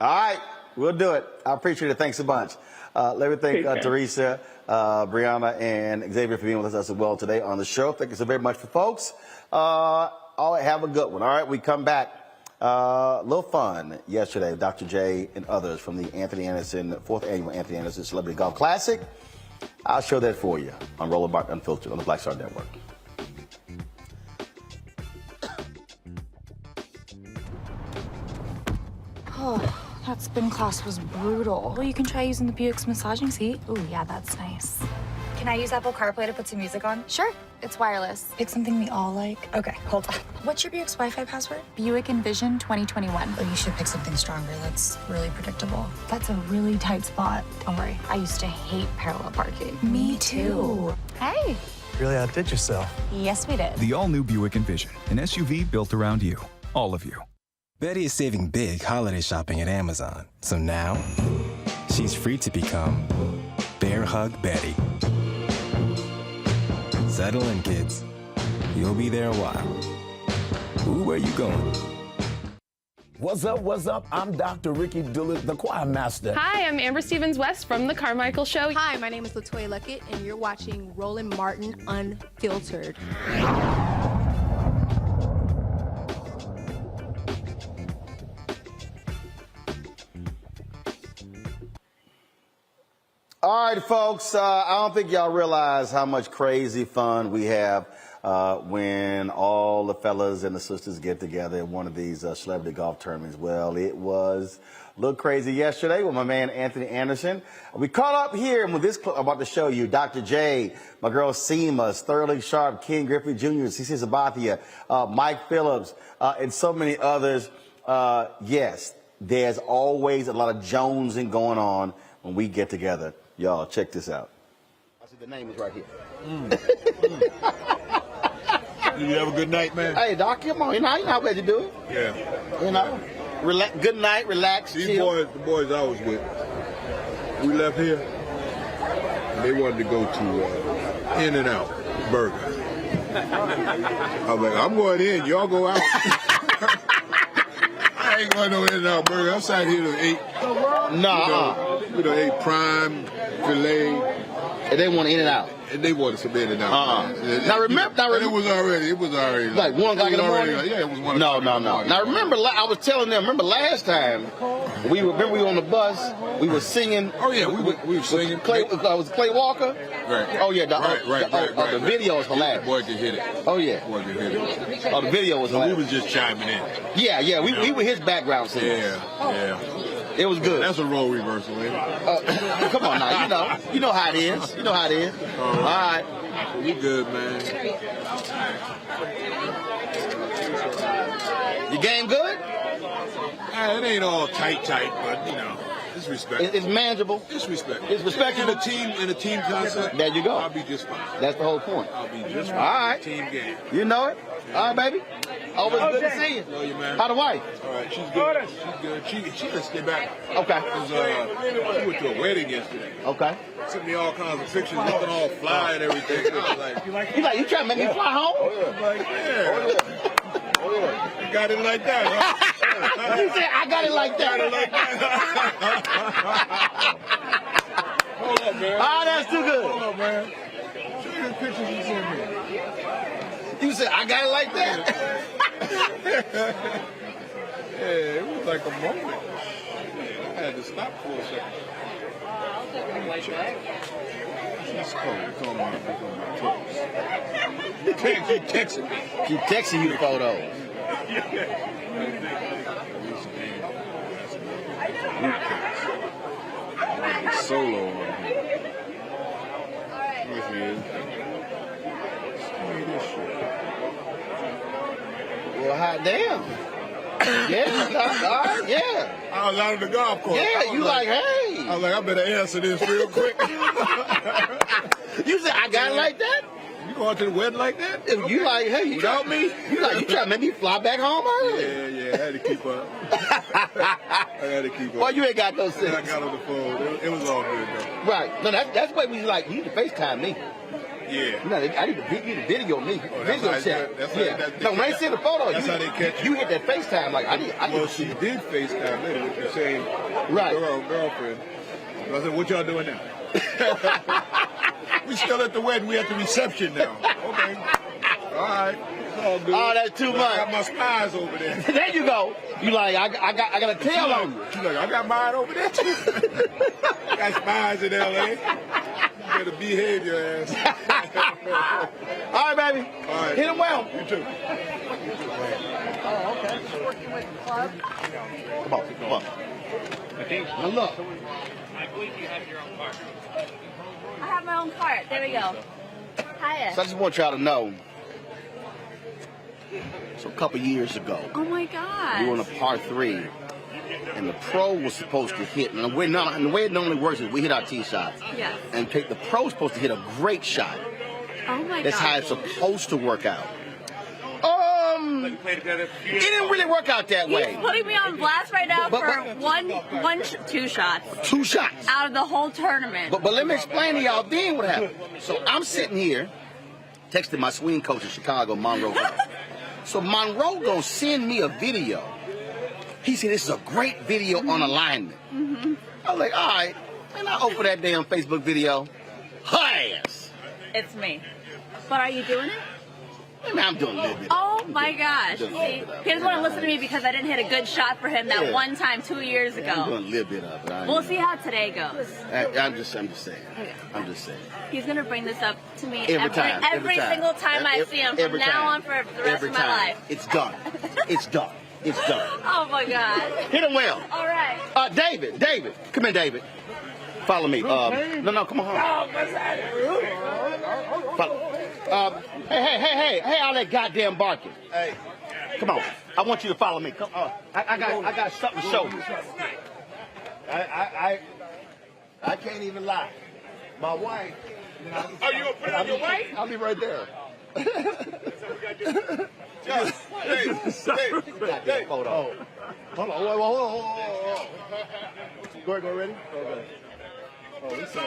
All right, we'll do it. I appreciate it. Thanks a bunch. Let me thank Teresa, Brianna, and Xavier for being with us as well today on the show. Thank you so very much for folks. All right, have a good one. All right, we come back. A little fun yesterday with Dr. J and others from the Anthony Anderson, 4th Annual Anthony Anderson Celebrity Golf Classic. I'll show that for you on Roland Martin Unfiltered on the Black Star Network.
Oh, that spin class was brutal. Well, you can try using the Buick's massaging seat. Ooh, yeah, that's nice. Can I use Apple CarPlay to put some music on? Sure. It's wireless. Pick something we all like. Okay, hold on. What's your Buick's Wi-Fi password? Buick Envision 2021.
Oh, you should pick something stronger. That's really predictable.
That's a really tight spot. Don't worry. I used to hate parallel parking.
Me too.
Hey.
Really outdid yourself.
Yes, we did.
The all-new Buick Envision, an SUV built around you. All of you.
Betty is saving big holiday shopping at Amazon. So now, she's free to become Bear Hug Betty. Settle in, kids. You'll be there a while. Ooh, where you going?
What's up? I'm Dr. Ricky Dillard, the choir master.
Hi, I'm Amber Stevens-West from The Carmichael Show. Hi, my name is LaToya Luckett, and you're watching Roland Martin Unfiltered.
All right, folks, I don't think y'all realize how much crazy fun we have when all the fellas and the sisters get together in one of these celebrity golf tournaments. Well, it was a little crazy yesterday with my man Anthony Anderson. We caught up here with this clip I'm about to show you. Dr. J, my girl Seema, Sterling Sharp, Ken Griffey Jr., CC Sabathia, Mike Phillips, and so many others. Yes, there's always a lot of jonesing going on when we get together. Y'all, check this out. I see the name is right here.
You have a good night, man?
Hey, Doc, come on. You know how bad you do it.
Yeah.
You know? Good night, relax,
These
chill.
boys, the boys I was with, we left here, and they wanted to go to In-N-Out Burger. I was like, I'm going in, y'all go out. I ain't going no In-N-Out Burger. I sat here and ate.
Nah.
You know, ate prime, filet.
And they want In-N-Out.
And they wanted some In-N-Out.
Now remember,
it was already
like 1 o'clock in the morning.
Yeah, it was 1
No.
o'clock.
Now remember, I was telling them. Remember last time we were on the bus. We were singing.
Oh yeah, we were singing.
Was Clay Walker?
Right.
Oh yeah.
Right.
The video was hilarious.
Boy could hit it.
Oh yeah.
Boy could hit it.
Oh, the video was
So
hilarious.
we was just chiming in.
Yeah. We were his background singers.
Yeah.
It was good.
That's a role reversal, ain't it?
Come on now, you know how it is. You know how it is. All right.
We good, man.
Your game good?
It ain't all tight, but you know, it's respectable.
It's manageable.
It's respectable.
It's respectable.
In a team concept.
There you go.
I'll be just fine.
That's the whole point.
I'll be just fine.
All right.
Team game.
You know it. All right, baby. Always good to see you.
Love you, man.
How the wife?
All right, she's good. She's good. She just stay back.
Okay.
She went to a wedding yesterday.
Okay.
Sent me all kinds of pictures, looking all fly and everything.
You trying to make me fly home?
I'm like, yeah. Oh yeah. You got it like that, huh?
You said I got it like that.
Hold up, man.
Oh, that's too good.
Hold up, man. Show me the pictures you sent me.
You said I got it like that.
Yeah, it was like a moment. I had to stop for a second. She's cold. Keep texting me.
Keep texting you the photos.
Solo on here. Here she is.
Well, hot damn. Yeah.
I was out on the golf course.
Yeah, you like, hey.
I was like, I better answer this real quick.
You said I got it like that?
You going to the wedding like that?
If you like, hey, you
without me?
You trying to make me fly back home early?
Yeah, I had to keep up.
Why you ain't got those things?
I got on the phone. It was all good though.
Right. No, that's why we like, you need to FaceTime me.
Yeah.
No, I need to video me. Video chat.
No,
when they send a photo,
that's how they catch
you hit that FaceTime. Like, I need
well, she did FaceTime later with the same girlfriend. I said, what y'all doing now? We still at the wedding. We at the reception now. Okay. All right. It's all good.
Oh, that's too much.
I got my spies over there.
There you go. You like, I got a tail on you.
She's like, I got mine over there too. Got spies in L.A. You better behave your ass.
All right, baby.
All right.
Hit him well.
You too.
Oh, okay. Just working with the club.
Come on. Now look.
I believe you have your own cart. I have my own cart. There we go. Hiya.
So I just want y'all to know. So a couple years ago,
Oh my God.
we were on a par 3, and the pro was supposed to hit. And the way it normally works is we hit our tee shots.
Yes.
And the pro's supposed to hit a great shot.
Oh my God.
That's how it's supposed to work out. It didn't really work out that way.
He's putting me on blast right now for two shots.
2 shots.
Out of the whole tournament.
But let me explain to y'all then what happened. So I'm sitting here, texting my swing coach in Chicago, Monroe. So Monroe gonna send me a video. He said, this is a great video on alignment.
Mm-hmm.
I was like, all right. And I open that damn Facebook video. Her ass.
It's me. But are you doing it?
I mean, I'm doing a little bit.
Oh my gosh. See, he doesn't want to listen to me because I didn't hit a good shot for him that one time 2 years ago.
I'm doing a little bit of it.
We'll see how today goes.
I'm just saying.
Okay.
I'm just saying.
He's going to bring this up to me
Every time.
single time I see him from now on for the rest of my life.
It's done. It's done. It's done.
Oh, my God.
Hit him well.
All right.
David. Come here, David. Follow me. No, come on home. Hey, all that goddamn barking. Hey. Come on. I want you to follow me. Come on. I got something to show you. I can't even lie. My wife.
Oh, you gonna put it on your wife?
I'll be right there.
Hey,
hold on. Hold on. Go ready? Okay. Oh, we saw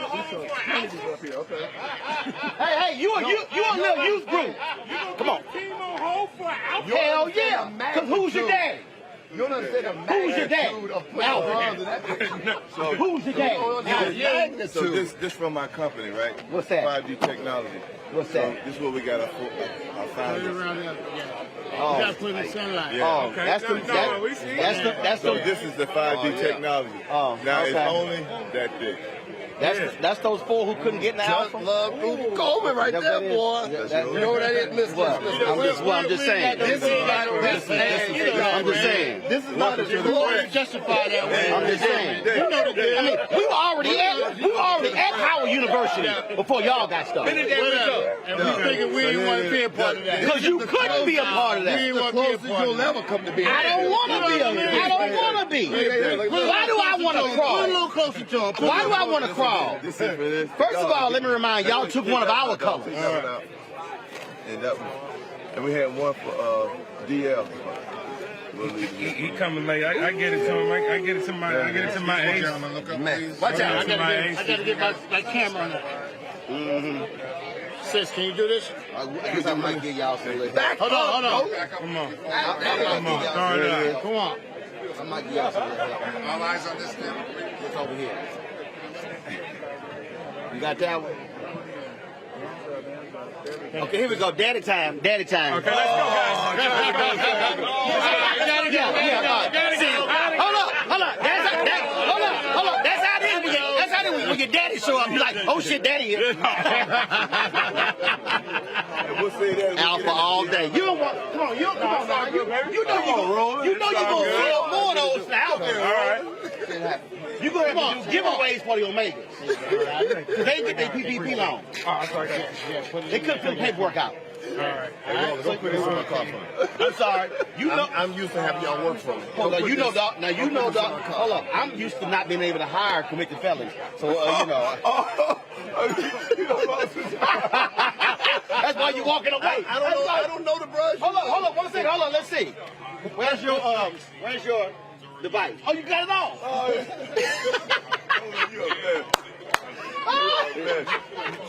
teenagers up here. Okay. Hey, you a little youth group. Come on. Hell yeah. Because who's your daddy?
You don't understand the
Who's your dad?
So
who's your dad?
So this from my company, right?
What's that?
5G technology.
What's that?
So this is what we got our founders.
Oh,
you got to put in the sunlight. Yeah.
Oh,
Okay.
That's
So this is the 5G technology.
Oh,
now
okay.
it's only that big.
That's those four who couldn't get in the house.
Love Coleman right there, boy. You know what that is? Listen.
I'm just saying. I'm just saying.
This is not justify that way.
I'm just saying. I mean, we were already at Howard University before y'all got started.
And we thinking we didn't want to be a part of that.
Because you couldn't be a part of that.
We didn't want to be a part of that. You'll never come to be.
I don't want to be. Why do I want to crawl?
Put a little closer to him.
Why do I want to crawl? First of all, let me remind y'all took one of our colors.
And we had one for DL.
He coming late. I get it to him. I get it to my age.
Watch out! I gotta get my camera on it. Sis, can you do this?
I guess I might give y'all some little help.
Hold on.
Come on.
Come on.
I might give y'all some little help.
All eyes on this now.
Look over here. You got that one? Okay, here we go. Daddy time.
Okay, let's go, guys.
Hold up. Hold up. That's how it is when your daddy show up. You're like, oh shit, daddy here. Alpha all day. You don't want. Come on now. You know you're gonna sell more of those now. All right. You're going to have to do giveaways for the Omegas. Because they get their PPP loan. They couldn't fill the paperwork out.
All right. Don't put this in my car for me.
I'm sorry.
I'm used to having y'all work for me.
Hold on. Hold on. I'm used to not being able to hire convicted felons. So, That's why you're walking away.
I don't know the brush.
Hold on. 1 second. Hold on. Let's see. Where's your device? Oh, you got it all.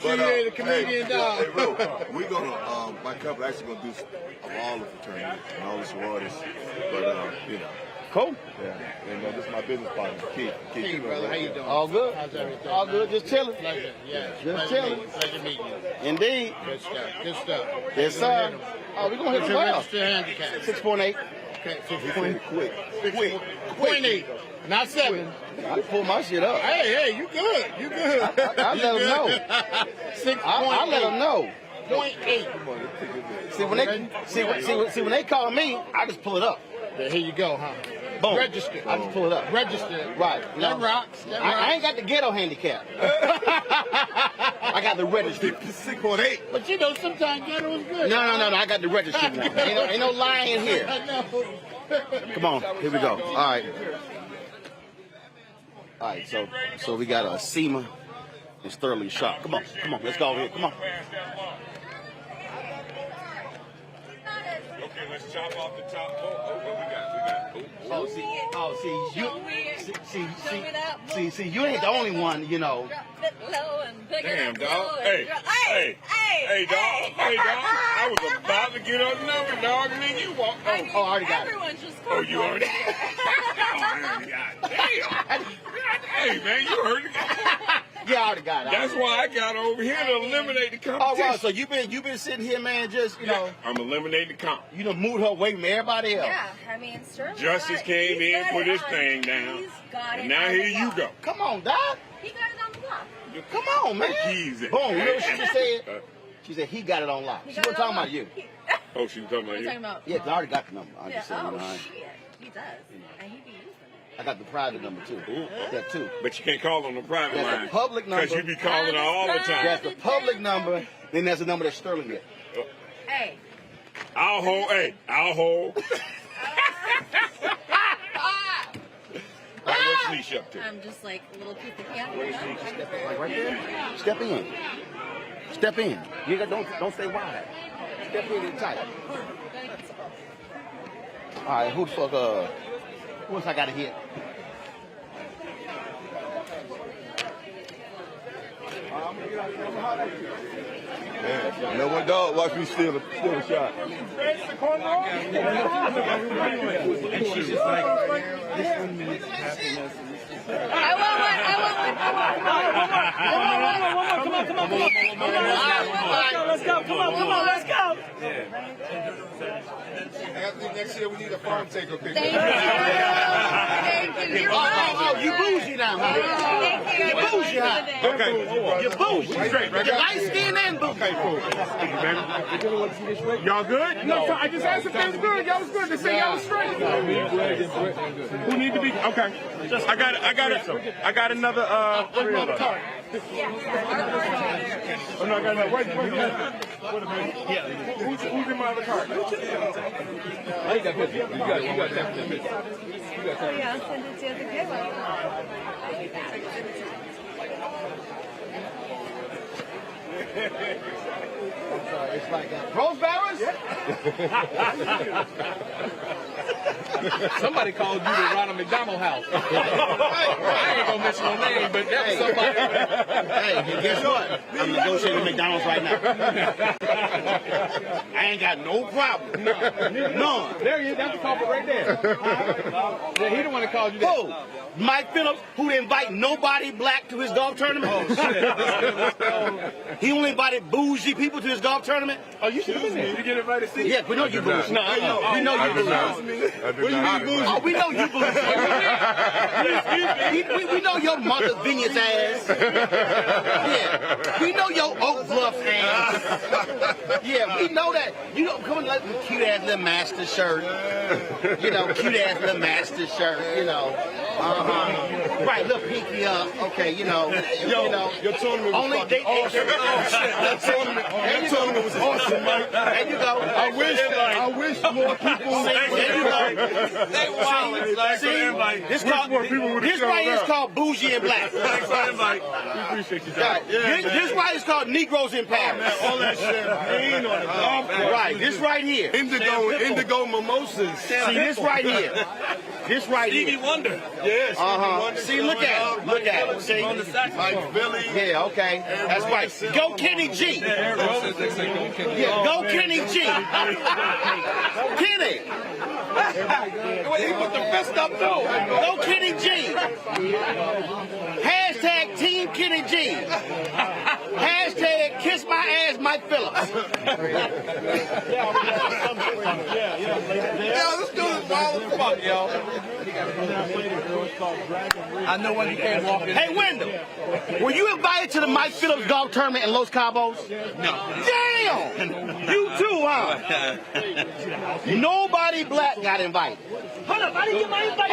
But the comedian dog. Hey, bro, we gonna my company actually gonna do all the fraternities and all the sororities. But
cool.
Yeah, and this is my business partner, Keith.
Keith, brother, how you doing? All good.
How's everything?
All good. Just chilling.
Pleasure. Yeah.
Just chilling.
Pleasure meeting you.
Indeed.
Good stuff. Good stuff.
Yes, sir. Oh, we're gonna hit the bell. 6.8.
Okay, 6.8. Quick. 0.8. Not 7.
I pull my shit up.
Hey, you good.
I let them know.
6.8.
I let them know.
0.8.
See, when they call me, I just pull it up.
Here you go, huh?
Boom.
Register.
I just pull it up.
Register.
Right.
That rocks.
I ain't got the ghetto handicap. I got the register.
6.8.
But sometimes ghetto is good. No. I got the register one. Ain't no lying in here. Come on. Here we go. All right. So we got a SEMA and Sterling shot. Come on. Let's go over here. Come on.
Okay, let's chop off the top. What we got?
See, you ain't the only one,
Damn, dog. Hey, dog. I was about to get on number, dog, and then you walked over.
Oh, I already got it.
Everyone just
Oh, you already got it. Damn. Hey, man, you heard it.
Yeah, I already got it.
That's why I got over here to eliminate the competition.
Oh, wow. So you been sitting here, man, just,
I'm eliminating the comp.
You done moved her away from everybody else.
Yeah, I mean, Sterling.
Justice came in, put his thing down. And now here you go.
Come on, Doc.
He got it on the block.
Come on, man.
Keys in.
Boom. You know what she just said? She said he got it on lock. She wasn't talking about you.
Oh, she was talking about you?
Yeah, 'cause I already got the number. I just said,
Oh, shit. He does. And he be using it.
I got the private number, too. That, too.
But you can't call on the private
That's
line.
the public number.
Because you be calling her all the time.
That's the public number. Then there's a number that Sterling gets.
Hey.
I'll hold. Hey, I'll hold. What's Leash up to?
I'm just like a little piece of candy.
Like right there? Step in. Step in. You don't stay wide. Step in and tight. All right, who the fuck, who else I got to hit?
You know what, dog? Watch me steal a shot.
And she's just like, this 1 minute's happiness.
I want one.
Let's go. Come on, let's go.
I think next year we need a farm taker picture.
Thank you.
Oh, you bougie now, huh? You bougie, huh?
Okay.
You bougie.
Straight, right?
You light skin and bougie.
Okay, cool. Thank you, man. Y'all good? No, I just asked if they was good. Y'all was good. They say y'all was straight. Who need to be? Okay. I got another. Oh no, I got another. Wait a minute. Who's in my other card? Oh, you got picture. You got that picture.
Yeah, I'll send it to you as a giveaway.
It's like Rose Barons?
Somebody called you the Ronald McDonald House. I ain't gonna mention no name, but that was somebody.
Hey, guess what? I'm negotiating McDonald's right now. I ain't got no problem. None.
There he is. That's the culprit right there. Yeah, he the one that called you that.
Who? Mike Phillips, who didn't invite nobody black to his golf tournament?
Oh, shit.
He only invited bougie people to his golf tournament?
Oh, you should have been there. Did you get invited to see?
Yeah, we know you bougie. No, we know you bougie.
What do you mean bougie?
Oh, we know you bougie. We know your Martha Vineyard's ass. Yeah, we know your Oak Bluff ass. Yeah, we know that. You don't come and let me cute ass little master shirt. Cute ass little master shirt. Right, little pinky up. Okay,
your tournament was
only they
awesome. That tournament was awesome, Mike.
There you go.
I wish more people.
There you go. This right here is called bougie and black.
Thanks for the invite. We appreciate you, John.
This right is called Negroes in Paris.
All that champagne on the golf course.
Right, this right here.
Indigo mimosas.
See, this right here. This right here.
Stevie Wonder. Yeah, Wonder.
See, look at it. See?
Like Billy.
Yeah, okay. That's right. Go Kenny G. Yeah, go Kenny G. Kenny.
Wait, he put the fist up, though.
Go Kenny G. Hashtag Team Kenny G. Hashtag Kiss My Ass Mike Phillips.
Yeah, let's do this wild as fuck, yo.
I know when you can't walk in.
Hey, Wendell, were you invited to the Mike Phillips golf tournament in Los Cabos?
No.
Damn! You too, huh? Nobody black got invited.
Hold up, I didn't get my invite.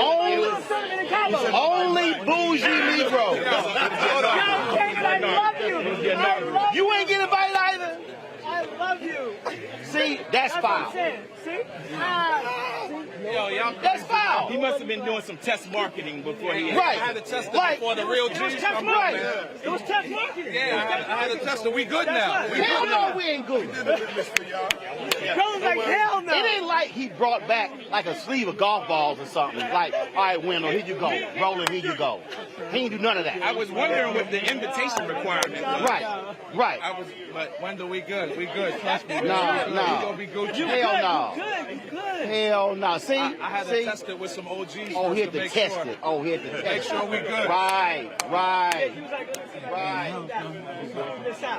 Only bougie Negro.
I love you.
You ain't get invited either?
I love you.
See, that's foul.
See?
That's foul.
He must have been doing some test marketing before he
Right.
had to test it
Right.
before the real G.
It was test marketing. It was test marketing.
Yeah, I had to test it. We good now. We
Hell
good
no,
now.
we ain't good.
Bro's like, hell no.
It ain't like he brought back like a sleeve of golf balls or something. Like, all right, Wendell, here you go. Roland, here you go. He ain't do none of that.
I was wondering what the invitation requirement was.
Right.
But Wendell, we good. We good. Trust me.
Nah.
We gonna be Gucci.
Hell no.
You good.
Hell no. See,
I had to test it with some OGs.
Oh, he had to
make
test
sure.
it. Oh, he had to test it.
Make sure we good.
Right.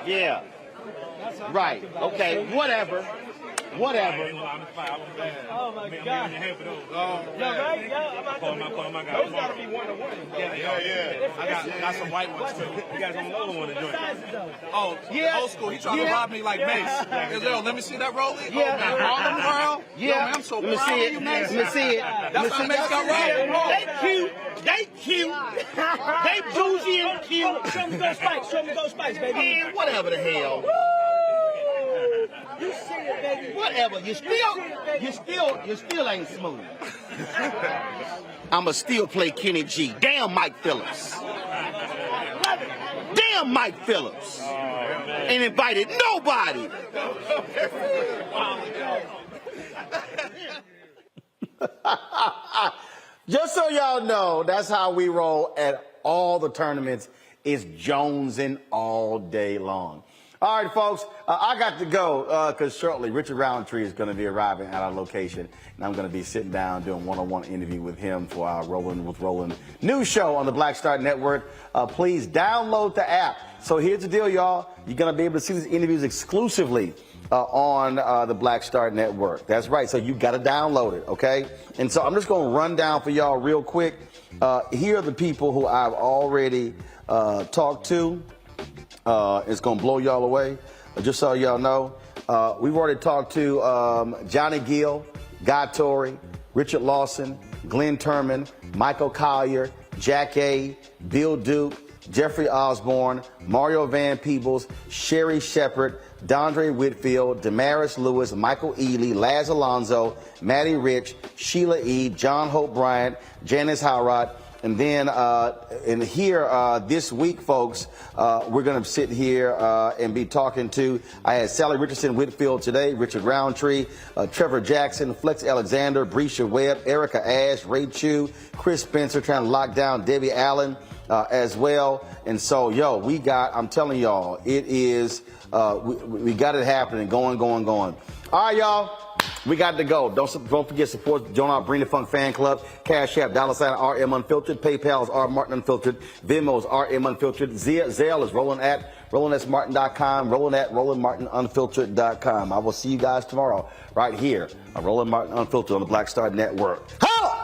Yeah. Right. Okay. Whatever.
Oh my God. Those gotta be one-to-one.
Yeah. I got some white ones too. You guys don't know the one to join. Oh,
Yeah.
old school. He tried to rob me like Mace. Yo, let me see that rolling.
Yeah.
Oh, man, Harlem World.
Yeah.
Yo, man, I'm so
Let me
proud
see
of
it.
you, Mace.
Let me see it.
That's how Mace got robbed.
They cute. They bougie and cute. Show me those spikes, baby.
Man, whatever the hell.
You see it, baby.
Whatever. You still ain't smooth. I'ma still play Kenny G. Damn Mike Phillips. Damn Mike Phillips. Ain't invited nobody. Just so y'all know, that's how we roll at all the tournaments. It's jonesing all day long. All right, folks, I got to go because shortly Richard Roundtree is going to be arriving at our location, and I'm going to be sitting down doing a one-on-one interview with him for our Roland with Roland news show on the Black Star Network. Please download the app. So here's the deal, y'all. You're going to be able to see these interviews exclusively on the Black Star Network. That's right. So you got to download it, okay? And so I'm just going to run down for y'all real quick. Here are the people who I've already talked to. It's going to blow y'all away. Just so y'all know, we've already talked to Johnny Gill, Guy Torrey, Richard Lawson, Glenn Turman, Michael Collier, Jack A., Bill Duke, Jeffrey Osborne, Mario Van Peebles, Sherry Shepard, Dondre Whitfield, Damaris Lewis, Michael Ely, Laz Alonso, Maddie Rich, Sheila E., John Hope Bryant, Janice Howrod. And then in here this week, folks, we're going to sit here and be talking to, I had Sally Richardson Whitfield today, Richard Roundtree, Trevor Jackson, Flex Alexander, Brescia Webb, Erica Ash, Ray Chu, Chris Spencer trying to lock down Debbie Allen as well. And so, I'm telling y'all, it is, we got it happening, going. All right, y'all. We got to go. Don't forget support. Join our Bring the Funk fan club. Cash App, $RM Unfiltered. PayPal is R Martin Unfiltered. Venmo is RM Unfiltered. Zelle is RolandSMartin.com. Roland at RolandMartinUnfiltered.com. I will see you guys tomorrow right here on Roland Martin Unfiltered on the Black Star Network. Holla!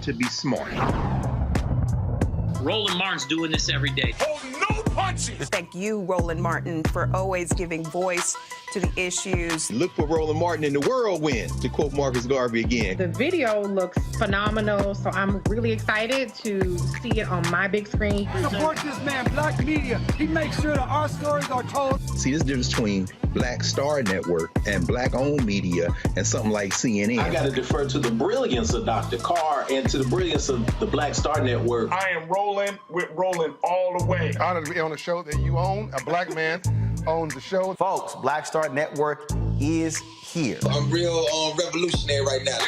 To be smart.
Roland Martin's doing this every day.
Oh, no punches!
Thank you, Roland Martin, for always giving voice to the issues.
Look for Roland Martin in the whirlwind, to quote Marcus Garvey again.
The video looks phenomenal, so I'm really excited to see it on my big screen.
Support this man, Black Media. He makes sure that our stories are told.
See, this difference between Black Star Network and Black-owned media and something like CNN.
I got to defer to the brilliance of Dr. Carr and to the brilliance of the Black Star Network.
I am rolling with Roland all the way. Honored to be on a show that you own. A black man owns the show.
Folks, Black Star Network is here.
I'm real revolutionary right now.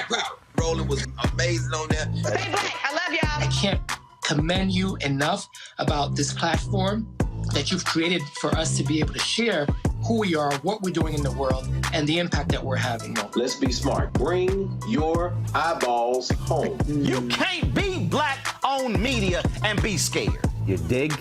Roland was amazing on there.
Stay black. I love y'all.
I can't commend you enough about this platform that you've created for us to be able to share who we are, what we're doing in the world, and the impact that we're having.
Let's be smart. Bring your eyeballs home.
You can't be black-owned media and be scared. You dig?